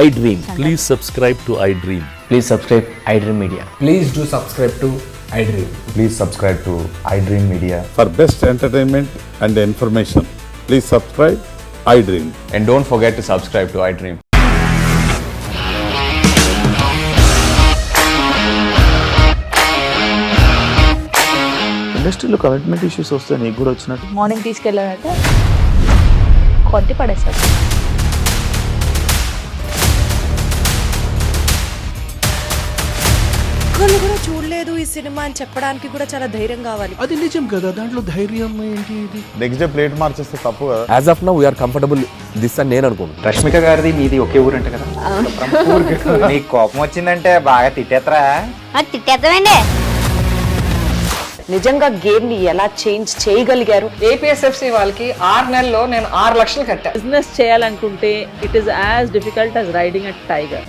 [SPEAKER 8] iDream.
[SPEAKER 9] Please subscribe to iDream.
[SPEAKER 8] Please subscribe iDream Media.
[SPEAKER 4] Please do subscribe to iDream.
[SPEAKER 8] Please subscribe to iDream Media.
[SPEAKER 9] For best entertainment and information, please subscribe iDream.
[SPEAKER 8] And don't forget to subscribe to iDream.
[SPEAKER 7] ఇండస్ట్రీలో commitment issues వస్తే నీకు కూడా వచ్చినట్టు
[SPEAKER 6] morning తీసుకెళ్ళాలంటే కొట్టి పడేస్తారు.
[SPEAKER 11] ఒక్కళ్ళు కూడా చూడలేదు ఈ సినిమా అని చెప్పడానికి కూడా చాలా ధైర్యం కావాలి.
[SPEAKER 4] అది నిజం కదా, దాంట్లో ధైర్యం ఏంటి? ఇది
[SPEAKER 9] నెక్స్ట్ డే ప్లేట్ మార్చేస్తే తప్పు కదా.
[SPEAKER 8] As of now, we are comfortable this అని నేను అనుకుంటున్నాను.
[SPEAKER 7] రష్మిక గారిది మీది ఒకే ఊరంట కదా. నీకు కోపం వచ్చిందంటే బాగా తిట్టేత్తరా?
[SPEAKER 6] తిట్టేద్దామండి.
[SPEAKER 5] నిజంగా గేమ్ ని ఎలా చేంజ్ చేయగలిగారు?
[SPEAKER 10] ఏపీఎస్ఎఫ్సి వాళ్ళకి 6 నెలల్లో నేను 6 లక్షలు కట్టా.
[SPEAKER 6] బిజినెస్ చేయాలనుకుంటే it is as difficult as riding a tiger.